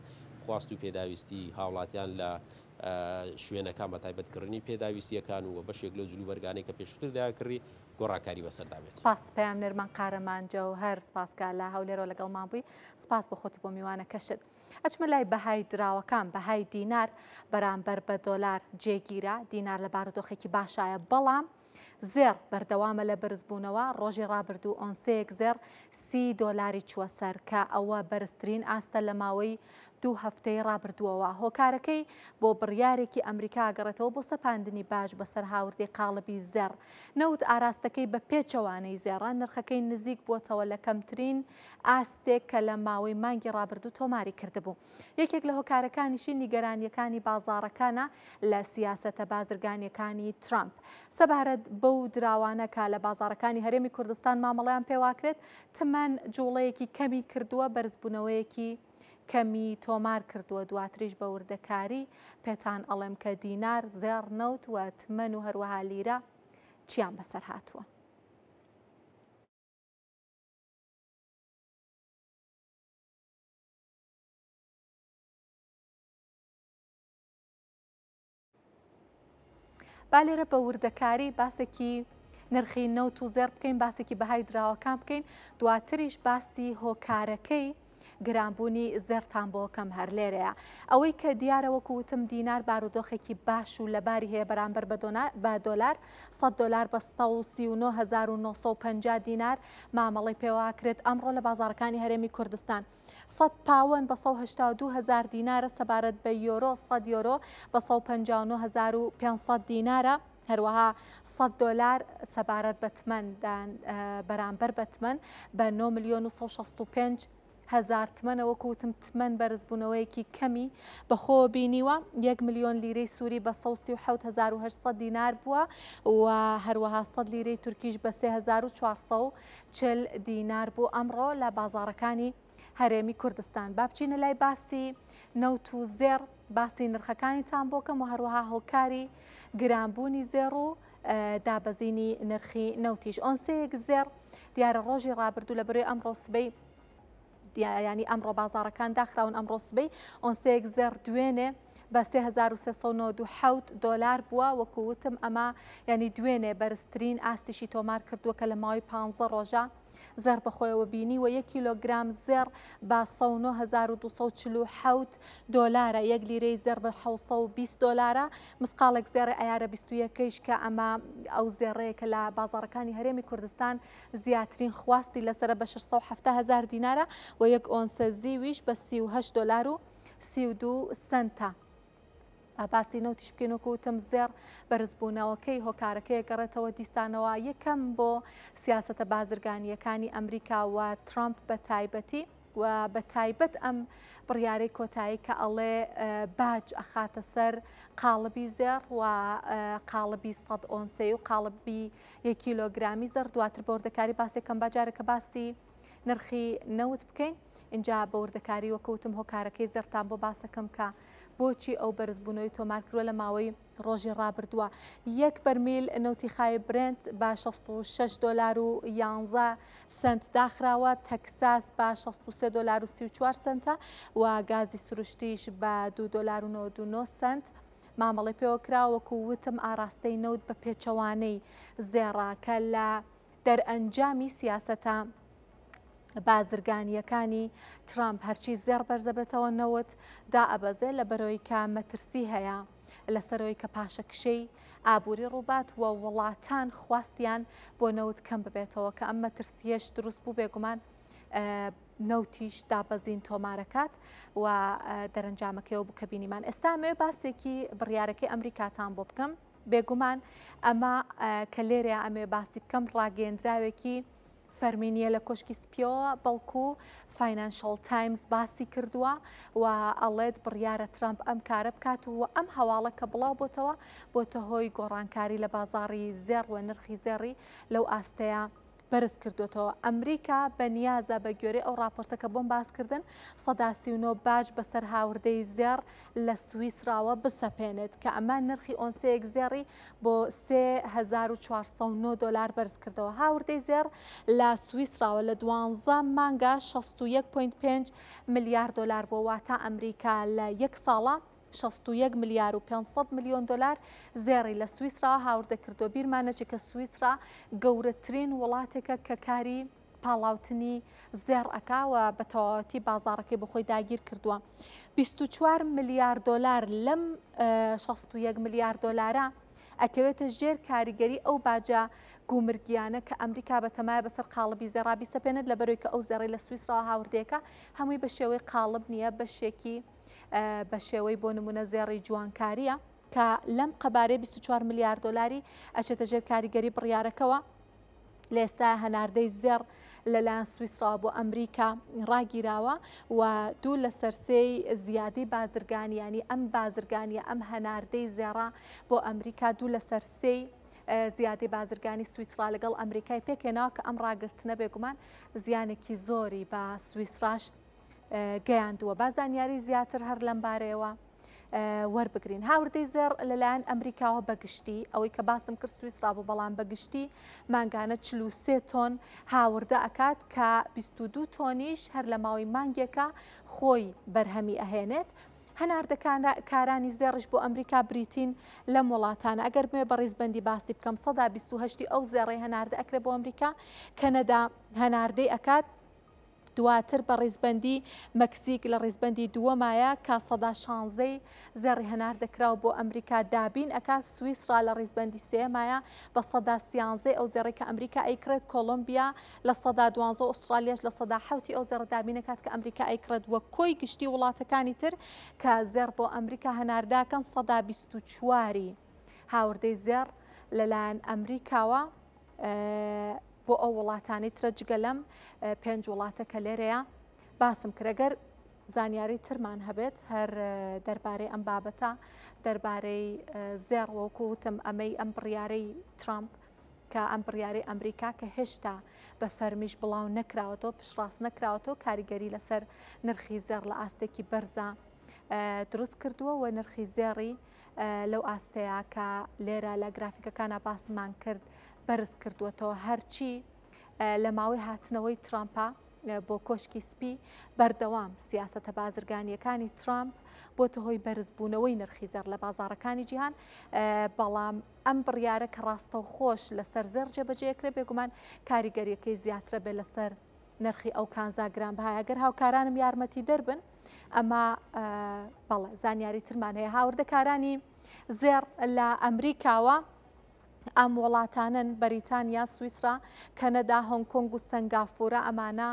خواست و پێداویستی هاوڵاتیان لە شوێنەکان بە تایبەتکردنی پێداویستیەکان و بەشێک لە جلوبەرگانەی کە پێشتر داکردی گۆڕاکاری بەسەردامێت سپاس پێیان نەرمان قارەمانجە و هەر سپاسکە لە هەولێرەوە لەگەڵمان بووی سپاس بە خۆت بۆ میوانەکەشت ئەچمە لای بەهای دراوەکان بەهای دینار بەرامبەر بە دۆلار جێگیرە دینار لە بارودۆخێکی باشایە بەڵام زێر بەردەوامە لە بەرزبوونەوە ڕۆژی ڕابردوو ئۆنسەیەک زێر $30 چووە سەر کە ئەوە بەرزترین ئاستە لە ماوەی 2 هەفتەی ڕابردووەوە هۆکارەکەی بۆ بڕیارێکی ئەمریکا گەڕێتەوە بۆ سەپاندنی باش بەسەر هاوردی قاڵبی زێر نەوت ئاراستەکەی بە پێچەوانەی زێڕان نرخەکەی نزیک بووەتەوە لە کەمترین ئاستێک کە لە ماوەی مانگی ڕابردوو تۆماری کردبوو یەکێک لە هۆکارەکانیشی نیگەرانیەکانی بازاڕەکانە لە سیاسەتە بازرگانیەکانی ترامپ سەبارەت بەو دراوانەکە لە بازاڕەکانی هەرێمی کوردستان مامەڵەیان پێواکرێت تمەن جوڵەیەکی کەمی کردووە بەرزبوونەوەیەکی کەمی تۆمار کردووە دواتریش بە وردەکاری پێتان ئەڵێم کە دینار زێر نەوت و تمەن و هەروەها لیرە چیان بەسەر هاتووە با لێرە بە وردەکاری باسێکی نرخی نەوت و زێر بکەین باسێکی بەهای دراوەکان بکەین دواتریش باسی هۆکارەکەی گرانبوونی زێرتان بۆ کەم هەر لێرەیە ئەوەی کە دیارە وەکو وتم دینار بارودۆخێکی باش و لەباری هەیە بەرامبەر بە دۆلار $100 بە 139,950 دینار مامەڵی پێواکرێت ئەمڕۆ لە بازاڕەکانی هەرێمی کوردستان 100 پاوەند بە 182,000 دینارە سەبارەت بە یۆرۆ 100 یۆرۆ بە 159,500 دینارە هەروەها $100 سەبارەت بە تمەندان بەرامبەر بە تمەن بە 9,165,000 تمەنە وەکوتم تمەن بەرزبوونەوەیەکی کەمی بەخۆ بینیوە 1 ملیۆن لیرەی سووری بە 137,800 دینار بووە و هەروەها 100 لیرەی تورکیش بە 3,440 دینار بوو ئەمڕۆ لە بازاڕەکانی هەرێمی کوردستان. با بچینە لای باسی نەوت و زێڕ باسی نرخەکانیتان بۆکەم و هەروەها هۆکاری گرانبوونی زێڕ و دابەزینی نرخی نەوتیش. ئۆنسەیەک زێڕ دیارە ڕۆژی ڕابردوو لە بەروی ئەمڕۆ سبەی ینی ئەمڕۆ بازاڕەکان داخراون ئەمڕۆ سبەی ئۆنسەیەک زێڕ دوێنێ بە $3,392 بووە وەکووتم ئەمە ینی دوێنێ بەرزترین ئاستیشی تۆمار کردووە کە لە ماوەی 15 ڕۆژە زێر بەخۆیەوە بینی و 1 کیلۆگرام زێر بە $19247 1 لیرەی زێر بە $720 مسقالێک زێڕی ئەیارە 21کەیش کە ئەمە ئەو زێڕەیە کە لە بازاڕەکانی هەرێمی کوردستان زیاترین خواستی لەسرە بە 670,000 دینارە و 1 ئۆنسە زیویش بە $38.32. باسی نەوتیش بکەینەوە وتم زێڕ بەرزبوونەوەکەی هۆکارەکەی گەڕێتەوە دیسانەوە یەکەم بۆ سیاسەتە بازرگانیەکانی ئەمریکا و ترامپ بە تایبەتی و بە تایبەت ئەم بڕیارەی کۆتایی کە ئەڵێ باج ئەخاتە سەر قاڵبی زێڕ و قاڵبی 100 ئۆنسەی و قاڵبی 1 کیلۆگرامی زەر دواتر بە وردەکاری باسێکم باجارێکە باسی نرخی نەوت بکەین. اینجا بە وردەکاری وەکەوتم هۆکارەکەی زەرتان بۆ باسەکەم کە بۆچی ئەو بەرزبوونەوەی تۆمار کردووە لە ماوەی ڕۆژی ڕابردووە. 1 بەرمیل نەوتی خای برنت بە $66.11 داخراوە، تەکساس بە $63.34 و گازی سروشتیش بە $2.99 مامەڵی پێوەکرا وەکو وتم ئاراستەی نەوت بە پێچەوانەی زێڕاکە لە دەرئەنجامی سیاسەتە بازرگانیەکانی ترامپ هەرچی زێڕ بەرزەبێتەوە نەوت دا ئەبەزێ لە بەرەوەی کە مەترسی هەیە لەسەرەوەی کە پاشەکشەی ئابووری ڕووبات و وڵاتان خواستیان بۆ نەوت کەم ببێتەوە کە ئەم مەترسیەش دروست بوو بێگومان نەوتیش دابەزین تۆمارەکات و دەرەنجامەکەیەوە بوو کە بینیمان. ئێستا ئەمێ باسێکی بڕیارەکەی ئەمریکاتان بۆ بکەم بێگومان ئەمە کە لێرە ئەمێ باسی بکەم ڕاگەیەندراوێکی فەرمینیە لە کۆشکی سپیەوە بەڵکو فاینانشەڵ تایمز باسی کردووە و ئەڵێت بڕیارە ترامپ ئەم کارە بکات و ئەم هەواڵە کە بڵاو بۆتە هۆی گۆڕانکاری لە بازاڕی زێڕ و نرخی زێڕی لەو ئاستەیە بەرز کردوێتەوە. ئەمریکا بەنیازە بە گوێرەی ئەو راپۆرتەکە بۆم باسکردن 139 باج بەسەر هاوردەی زێڕ لە سویسراوە بسەپێنێت کە ئەمە نرخی ئۆنسەیەک زێڕی بۆ $3,409 بەرز کردەوە. هاوردەی زێڕ لە سویسراوە لە 12 مانگە $61.5 ملیار بۆ واتە ئەمریکا لە 1 ساڵە 61 ملیار و 500 میلیۆن دلار زێڕی لە سویسرا هاوردە کردو. بیرمانەچێت کە سویسرا گەورەترین وڵاتێکە کە کاری پاڵاوتنی زێڕ ئەکاوە بە تەواوەتی بازاڕەکەی بە خۆی داگیر کردووە. 24 ملیار دلار لەم 61 ملیار دلارە ئەکەوێتە ژێر کاریگەری ئەو باجە گومرگیانە کە ئەمریکا بەتەمایە بەسەر قاڵبی زێڕابی سەپێنێت لە بەرەوەی کە ئەو زێڕی لە سویسرا هاوردەیەەکە هەمووی بە شێوەی قاڵب نییە بەشێکی بە شێوەی بۆ نمونە زێڕی جوانکاریە کە لەم قەبارەی 24 ملیار دلاری ئەچێتە ژێر کاریگەری بڕیارەکەەوە. لە ئێستا هەناردەی زێڕ لەلایەن سویسرا بۆ ئەمریکا ڕاگیراوە و دوو لە سەرسەی زیادی بازرگانیانی ئەم بازرگانیە ئەم هەناردەی زێڕا بۆ ئەمریکا دوو لە سەرسەی زیادی بازرگانی سویسرا لەگەڵ ئەمریکای پێکێناوە کە ئەم ڕاگرتنە بێگومان زیانێکی زۆری بە سویسراش گەیاندووە. بازانیاری زیاتر هەر لەم بارەیەوە وەربگرین. هاوردەی زێڕ لەلایەن ئەمریکاوە بەگشتی ئەوەی کە باسم کرد سویسرا بوو بەڵام بەگشتی مانگانە 43 تۆن هاوردە ئەکات کە 22 تۆنیش هەر لە ماوەی مانگێکە خۆی بەرهەمی ئەهێنێت. هەناردەکارانی زێڕش بۆ ئەمریکا بریتین لەم وڵاتانە. ئەگەر بێ بە ڕێزبەندی باسی بکەم 128 ئەو زێڕی هەناردە ئەکرێت بۆ ئەمریکا کەنەدا هەناردەی ئەکات دواتر بە ڕێزبەندی مەکسیک لە ڕێزبەندی دووەمایە کە 116 زێڕی هەنار دەکراوە بۆ ئەمریکا دابین ئەکات. سویسرا لە ڕێزبەندی سێمایە بە 113 ئەو زێڕی کە ئەمریکا ئەیکرێت. کۆلۆمبیا لە 112 ئوسترالیاش لە 107 ئەو زێڕە دابین ئەکات کە ئەمریکا ئەیکرێت. وە کۆی گشتی وڵاتەکانی تر کە زێڕ بۆ ئەمریکا هەنارداکەن 124 هاوردەی زێڕ لەلایەن ئەمریکاوە بۆ ئەو وڵاتانی ترە جگە لەم 5 وڵاتە کە لێرەیە باسم کرەگەر زانیاری ترمان هەبێت هەر دەربارەی ئەم بابەتە دەربارەی زێڕ وەکوتم ئەمەی ئەم بڕیارەی ترامپ کە ئەم بڕیارەی ئەمریکا کە هێشتا بە فەرمیش بڵاو نەکراوەتەوە پشتڕاست نەکراوەتەوە کاریگەری لەسەر نرخی زێڕ لە ئاستێکی بەرزە دروست کردووە و نرخی زێڕی لەو ئاستەیە کە لێرە لە گرافیکەکانە باسمان کرد بەرز کردووەتەوە هەرچی لە ماوەی هاتنەوەی ترامپە بۆ کۆشکی سپی بەردەوام سیاسەتە بازرگانیەکانی ترامپ بۆتە هۆی بەرزبوونەوەی نرخی زێڕ لە بازاڕەکانی جیهان بەڵام ئەم بڕیارە کە ڕاستە و خۆش لەسەر زێڕ جێبەجێکرێ بێگومان کاریگەریەکەی زیاترە بێ لەسەر نرخی ئەو کانزا گرانبەهایە گەر هاوکارانم یارمەتی دەربن ئەمە بەڵێ زانیاری ترمان هەیە هاوردەکارانی زێڕ لە ئەمریکاوە ئەم وڵاتانن بەریتانیا سویسرا کەنەدا هۆنگکۆنگ و سنگافورە ئەمانە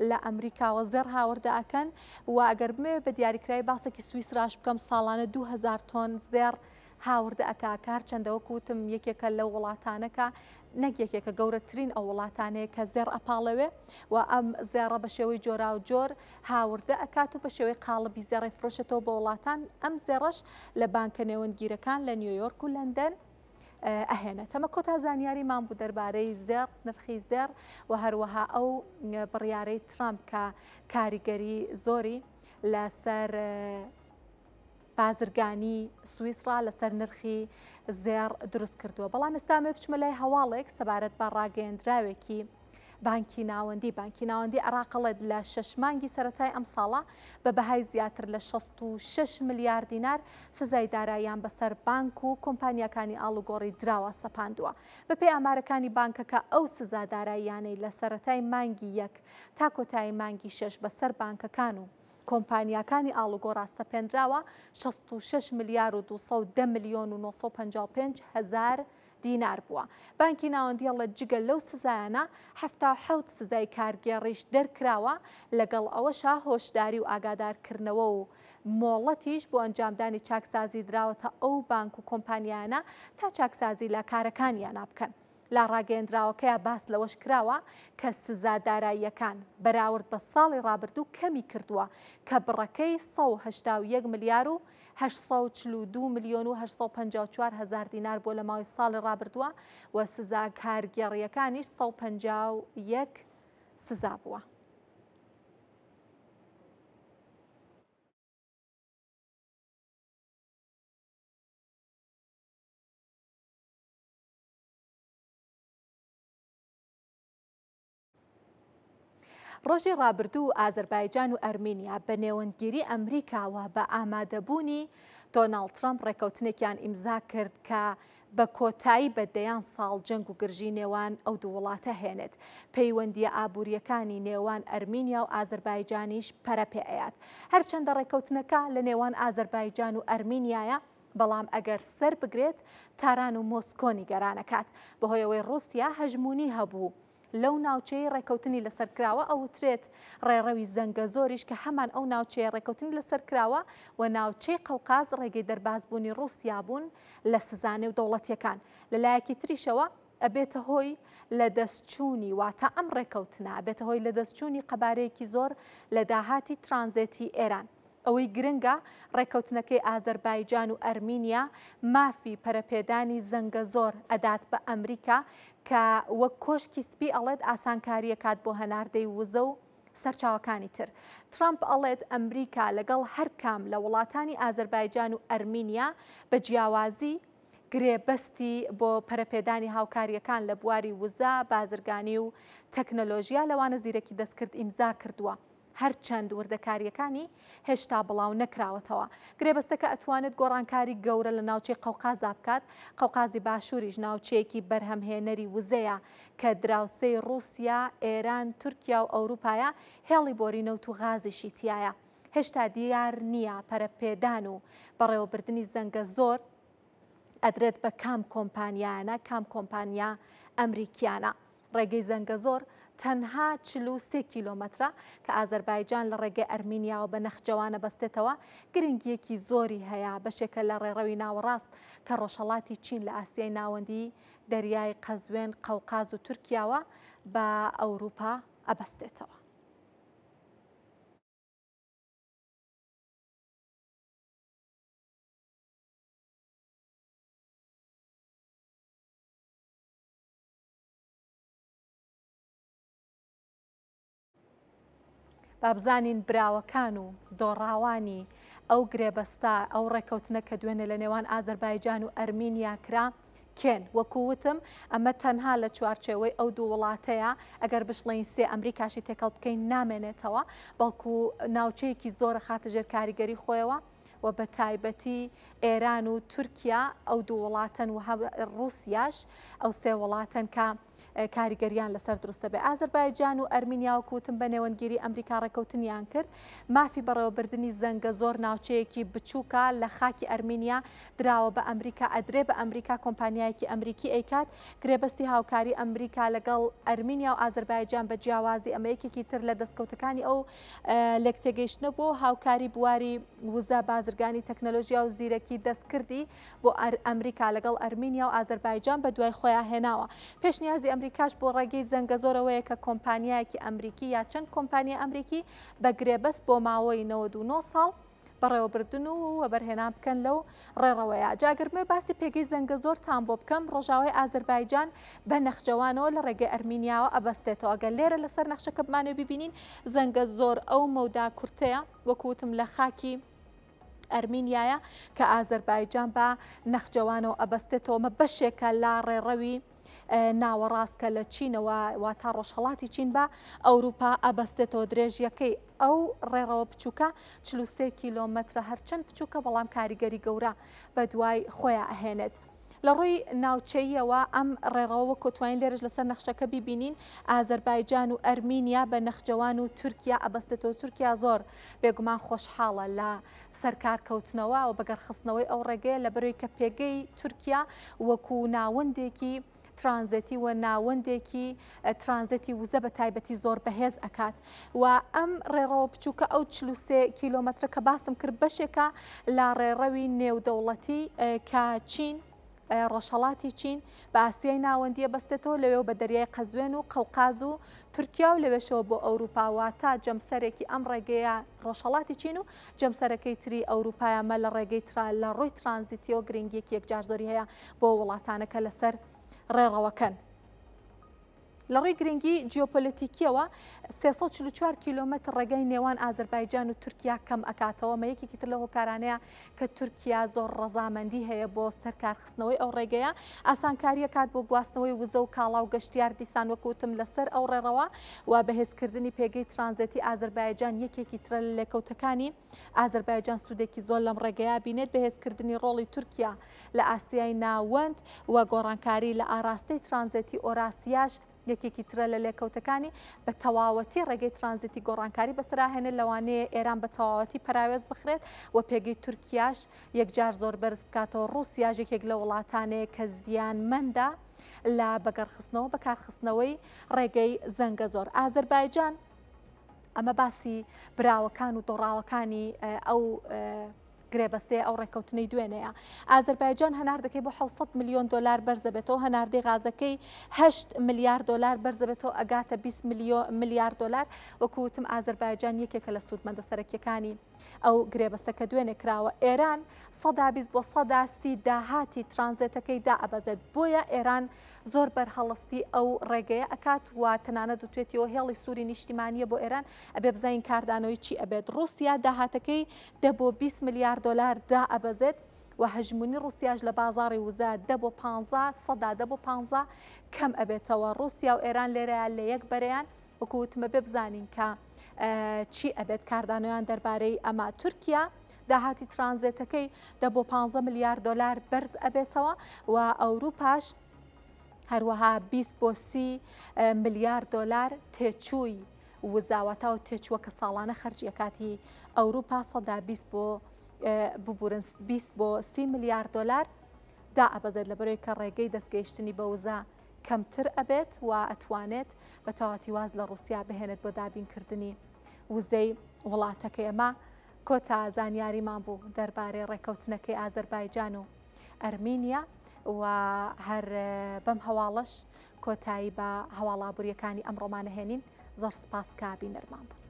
لە ئەمریکاوە زێڕ هاوردە ئەکەن و ئەگەر بمێ بە دیاریکراوی باسێکی سویسراش بکەم ساڵانە 2000 تۆن زێڕ هاوردە ئەکاکار چەندەوە کوتم یەکێکە لە وڵاتانەکە نەک یەکێکە گەورەترین ئەو وڵاتانەیە کە زێڕ ئەپاڵەوێ و ئەم زێڕە بە شێوەی جۆرا و جۆر هاوردە ئەکات و بە شێوەی قاڵبی زێڕی فرۆشێتەوە بە وڵاتان ئەم زێڕەش لە بانکە نێوەندگیرەکان لە نیویۆرک و لەندەن ئەهێنێت ئەمە کۆتا زانیاریمان بوو دەربارەی زێڕ نرخی زێڕ و هەروەها ئەو بڕیارەی ترامپ کە کاریگەری زۆری لەسەر بازرگانی سویسرا لەسەر نرخی زێڕ دروست کردووە بەڵام ئێستامێ بچمە لای هەواڵێک سەبارەت بە ڕاگەیەندراوێکی بانکی ناوەندی عراقڵێت لە 6 مانگی سەرەتای ئەم ساڵە بە بەهای زیاتر لە 66 ملیار دینار سزای داراییان بەسەر بانک و کۆمپانیەکانی ئاڵوگۆڕی دراوە سەپاندووە بەپێی ئامارەکانی بانکەکە ئەو سزا داراییانەی لە سەرەتای مانگی 1 تا کۆتایی مانگی 6 بەسەر بانکەکان و کۆمپانیەکانی ئاڵوگۆڕ سەپێنراوە 66 ملیار و 210 میلیۆن و 955 هزار دینار بووە بانکی ناوەندیەڵە جگە لەو سزایانە 77 سزای کارگێڕیش دەرکراوە لەگەڵ ئەوەشا هۆشداری و ئاگادارکردنەوە و مۆڵەتیش بۆ ئەنجامدانی چاکسازی دراوەتە ئەو بانک و کۆمپانیانە تا چاکسازی لە کارەکانیان بکەن لا ڕاگەیەندراوەکەیە باس لەوەش کراوە کە سزاداراییەکان بەراورد بە ساڵی ڕابردوو کەمی کردووە کە بڕەکەی 181 ملیار و 842 میلیۆن و 854 هزار دینار بۆ لە ماوەی ساڵی ڕابردووە و سزا کارگێڕیەکانیش 151 سزا بووە. ڕۆژی ڕابردوو ئازەربایجان و ئەرمینیا بە نێوەندگیری ئەمریکاوە بە ئامادەبوونی دۆناڵد ترامپ ڕێکەوتنێکیان ئیمزا کرد کە بە کۆتایی بەدەیان ساڵ جەنگ و گرژی نێوان ئەو دوو وڵاتە هێنێت پەیوەندیە ئابوووریەکانی نێوان ئەرمینیا و ئازەربایجانیش پەرەپێعەت هەرچەندە ڕێکەوتنەکە لە نێوان ئازەربایجان و ئەرمینیایە بەڵام ئەگەر سەر بگرێت تاران و مۆسکۆنی گەرانەکات بەهۆیەوەی رووسیا هەژمونی هەبوو لەو ناوچەی ڕێکەوتنی لەسەرکراوە ئەوترێت ڕێڕەوی زەنگە زۆریش کە هەمان ئەو ناوچەیە ڕێکەوتنی لەسەرکراوە و ناوچەی قەوقاز ڕێگەی دەربازبوونی رووسیا بوون لە سزانێ و دەوڵەتیەکان لەلایەکی تریشەوە ئەبێتە هۆی لە دەستچوونی واتە ئەم ڕێکەوتنە ئەبێتە هۆی لە دەستچوونی قەبارەیەکی زۆر لە داهاتی ترانزێتی ئێران ئەوەی گرنگە ڕێکەوتنەکەی ئازەربایجان و ئەرمینیا مافی پەرەپێدانی زەنگە زۆر ئەدات بە ئەمریکا کە وەک کۆشکی سپی ئەڵێت ئاسانکاریەکات بۆ هەناردەی وزە و سەرچاوەکانی تر ترامپ ئەڵێت ئەمریکا لەگەڵ هەر کام لە وڵاتانی ئازەربایجان و ئەرمینیا بە جیاوازی گرێبەستی بۆ پەرەپێدانی هاوکاریەکان لە بواری وزە بازرگانی و تەکنەلۆژیا لەوانە زیرەکی دەستکرد ئیمزا کردووە هەرچەند وردەکاریەکانی هێشتا بڵاو نەکراوەتەوە گرێبەستەکە ئەتوانێت گۆڕانکاری گەورە لە ناوچەی قەوقازا بکات قەوقازی باشووریش ناوچەیەکی بەرهەمهێنەری وزەیە کە دراوسەی رووسیا ئێران تورکیا و ئەوروپایە هێڵی بۆرینەوت و غازیشی تایە هێشتا دیار نییە پەرەپێدان و بەڕێوەبردننی زەنگە زۆر ئەدرێت بە کام کۆمپانیانە کام کۆمپانیا ئەمریکیانە ڕێگەی زەنگە زۆر تەنها 43 کیلۆمەترە کە ئازەربایجان لە ڕێگەی ئەرمینیاوە بە نەخجەوانە بەستێتەوە گرنگیەکی زۆری هەیە بەشێکە لە ڕێڕەوی ناوەڕاست کە ڕۆژهەڵاتی چین لە ئاسیای ناوەندی دەریای قەزوێن قەوقاز و تورکیاوە بە ئەوروپا ئەبەستێتەوە. بابزانین براوەکان و دۆڕاوانی ئەو گرێبەستا ئەو ڕێکەوتنە کە دوێنێ لە نێوان ئازەربایجان و ئەرمینیا کرا کێن وەکووتم ئەمە تەنها لە چوارچێوەی ئەو دوو وڵاتەیە ئەگەر بشڵین سێ ئەمریکاشی تێکەڵ بکەین نامێنێتەوە بەڵکو ناوچەیەکی زۆرە خاتە ژێر کاریگەری خۆیەوە و بە تایبەتی ئێران و تورکیا ئەو دوو وڵاتن و رووسیاش ئەو سێ وڵاتن کە کاریگەریان لەسەر دروستە بێ. ئازەربایجان و ئەرمینیا وەکوتم بە نێوەندگیری ئەمریکا ڕێکەوتنیان کرد مافی بەڕێوەبردننی زەنگە زۆر ناوچەیەکی بچووکە لە خاکی ئەرمینیا دراوە بە ئەمریکا ئەدرێ بە ئەمریکا کۆمپانیایەکی ئەمریکی ئەیکات گرێبەستی هاوکاری ئەمریکا لەگەڵ ئەرمینیا و ئازەربایجان بە جیاوازی ئەمەیەکێکی تر لە دەستکەوتەکانی ئەو لێکتێگەیشتنە بۆ هاوکاری بواری وزە بازرگانی تەکنەلۆژیا و زیرەکی دەستکردی بۆ ئەمریکا لەگەڵ ئەرمینیا و ئازەربایجان بە دوای خۆیان هێناوە. پێشنیازی ئەمریکاش بۆ ڕێگەی زەنگە زۆرەوەیە کە کۆمپانیایەکی ئەمریکی یا چەند کۆمپانیا ئەمریکی بە گرێبەست بۆ ماوەی 99 ساڵ بەڕێوەبردن و بەرهێنان بکەن لەو ڕێڕەوەیە. جاگرمێ باسی پێگەی زەنگە زۆرتان بۆ بکەم ڕۆژاوای ئازەربایجان بە نەخجەوانەوە لە ڕێگەی ئەرمینیاوە ئەبەستێتەوە. ئەگەر لێرە لەسەر نەخشەکە بمانێ ببینین زەنگە زۆر ئەو مەودا کورتەیە وەکوتم لە خاکی ئەرمینیایە کە ئازەربایجان بە نەخجەوانەوە ئەبەستێتەوە مە بەشێکە لا ڕێڕەوی ناوەڕاستکە لە چینەوە وا تا ڕۆژهەڵاتی چین بە ئەوروپا ئەبەستێتەوە. درێژیەکەی ئەو ڕێڕەوە بچووکە 43 کیلۆمەترە هەرچەند بچووکە بەڵام کاریگەری گەورە بە دوای خۆیان ئەهێنێت. لە ڕووی ناوچەیەوە ئەم ڕێڕەوە کۆتوانین لێرش لەسەر نەخشەکە ببینین ئازەربایجان و ئەرمینیا بە نەخجەوان و تورکیا ئەبەستێتەوە. تورکیا زۆر بێگومان خۆشحاڵە لە سەرکارکەوتنەوە و بەگەرخستنەوەی ئەو ڕێگەیە لە بەرەوەی کە پێگەی تورکیا وەکو ناوەندێکی ترانزیتی و ناوەندێکی ترانزیتی وزە بە تایبەتی زۆر بەهێز ئەکات و ئەم ڕێڕەوە بچووکە ئەو 43 کیلۆمەترە کە باسم کرد بەشێکە لە ڕێڕەوی نێودەوڵەتی کە چین ڕۆژهەڵاتی چین بە ئاسیای ناوەندیە بەستێتەوە لەوێ بە دەریای قەزوێن و قەوقاز و تورکیا و لەوێشەوە بۆ ئەوروپاوە تا جەمسەرێکی ئەم ڕێگەیە ڕۆژهەڵاتی چین و جەمسەرەکەی تری ئەوروپایەمە لە ڕێگەی لە ڕووی ترانزیتیەوە گرنگیەکی یەکجار زۆری هەیە بۆ وڵاتانەکە لەسەر ڕێڕەوەکەن. لە ڕووی گرنگی جیۆپۆلیتیکیەوە 344 کیلۆمەتر ڕێگەی نێوان ئازەربایجان و تورکیا کەم ئەکاتەوە مە یەکێکی تر لە هۆکارانەیە کە تورکیا زۆر ڕەزامەندی هەیە بۆ سەرکارخستنەوەی ئەو ڕێگەیە ئاسانکاریە کات بۆ گواستنەوەی وزە و کاڵا و گەشتیار دیسان وەکوتم لەسەر ئەو ڕێڕەوە و بەهێزکردنی پێگەی ترانزیتی ئازەربایجان یەکێکی ترە لە لێکەوتەکانی ئازەربایجان سوودێکی زۆر لەم ڕێگەیە بینێت بەهێزکردنی ڕۆڵی تورکیا لە ئاسیای ناوەند و گۆڕانکاری لە ئاراستەی ترانزیتی ئۆراسیاش یەکێکی ترە لە لێکەوتەکانی بە تەواوەتی ڕێگەی ترانزیتی گۆڕانکاری بەسەراهێنێت لەوانەیە ئێران بە تەواوەتی پراوێز بخرێت و پێگەی تورکیاش یەکجار زۆر بەرز بکاتەوە. ڕووسیاش یەکێک لە وڵاتانەیە کە زیانمەندە لە بەگەرخستنەوە بەکارخستنەوەی ڕێگەی زەنگە زۆر. ئازەربایجان ئەمە باسی براوەکان و دۆڕاوەکانی ئەو گرێبەستەیە ئەو ڕێکەوتنەی دوێنەیە. ئازەربایجان هەنار دەکەی بۆ 700 میلیۆن دلار بەرزەبێتەوە هەناردەی غازەکەی 8 میلیارد دلار بەرزەبێتەوە ئەگاتە 20 میلیارد دلار. وەکوتم ئازەربایجان یەکێکە لە سوودمەندە سەرەکیەکانی ئەو گرێبەستەکە دوێنێ کراوە. ئێران 120 بۆ 130 داهاتی ترانزیتەکەی دائەبەزێت بۆیە ئێران زۆر بەرهەڵستی ئەو ڕێگەیە ئەکات و تەنانەت دوتوێتەوە هێڵی سووری نیشتیمانیە بۆ ئێران ئەبێ بزین کاردانەوەی چی ئەبێت. رووسیا داهاتەکەی دە بۆ 20 میلیارد دلار دائەبەزێت و هەژمونی رووسیاش لە بازاڕی وزە دە بۆ 15 سەدا دە بۆ 15 کەم ئەبێتەوە. رووسیا و ئێران لێرەیان لە یەک بەرەیان وەکوتمە بێ بزانین کە چی ئەبێت کاردانەوەیان دەربارەی ئەمە. تورکیا داهاتی ترانزیتەکەی دە بۆ 15 میلیارد دلار بەرز ئەبێتەوە و ئەوروپاش هەروەها 20 بۆ 30 میلیارد دلار تێچووی وزاوەتا و تێچووە کە ساڵانە خەرجیەکاتی ئەوروپا 120 بۆ ببورن 20 بۆ 30 میلیارد دلار دائەبەزێت لە بەرەوەی کە ڕێگەی دەستگەیشتنی بە وزە کەمتر ئەبێت و ئەتوانێت بە تەواتی واز لە رووسیا بهێنێت بۆ دابینکردنی وزەی وڵاتەکەی. ئەمە کۆتا زانیاریمان بوو دەربارەی ڕێکەوتنەکەی ئازەربایجان و ئەرمینیا و هەر بەم هەواڵەش کۆتایی بە هەواڵابوووریەکانی ئەمڕۆمانە هێنین. زۆر سپاس کە بینەرمان بوو.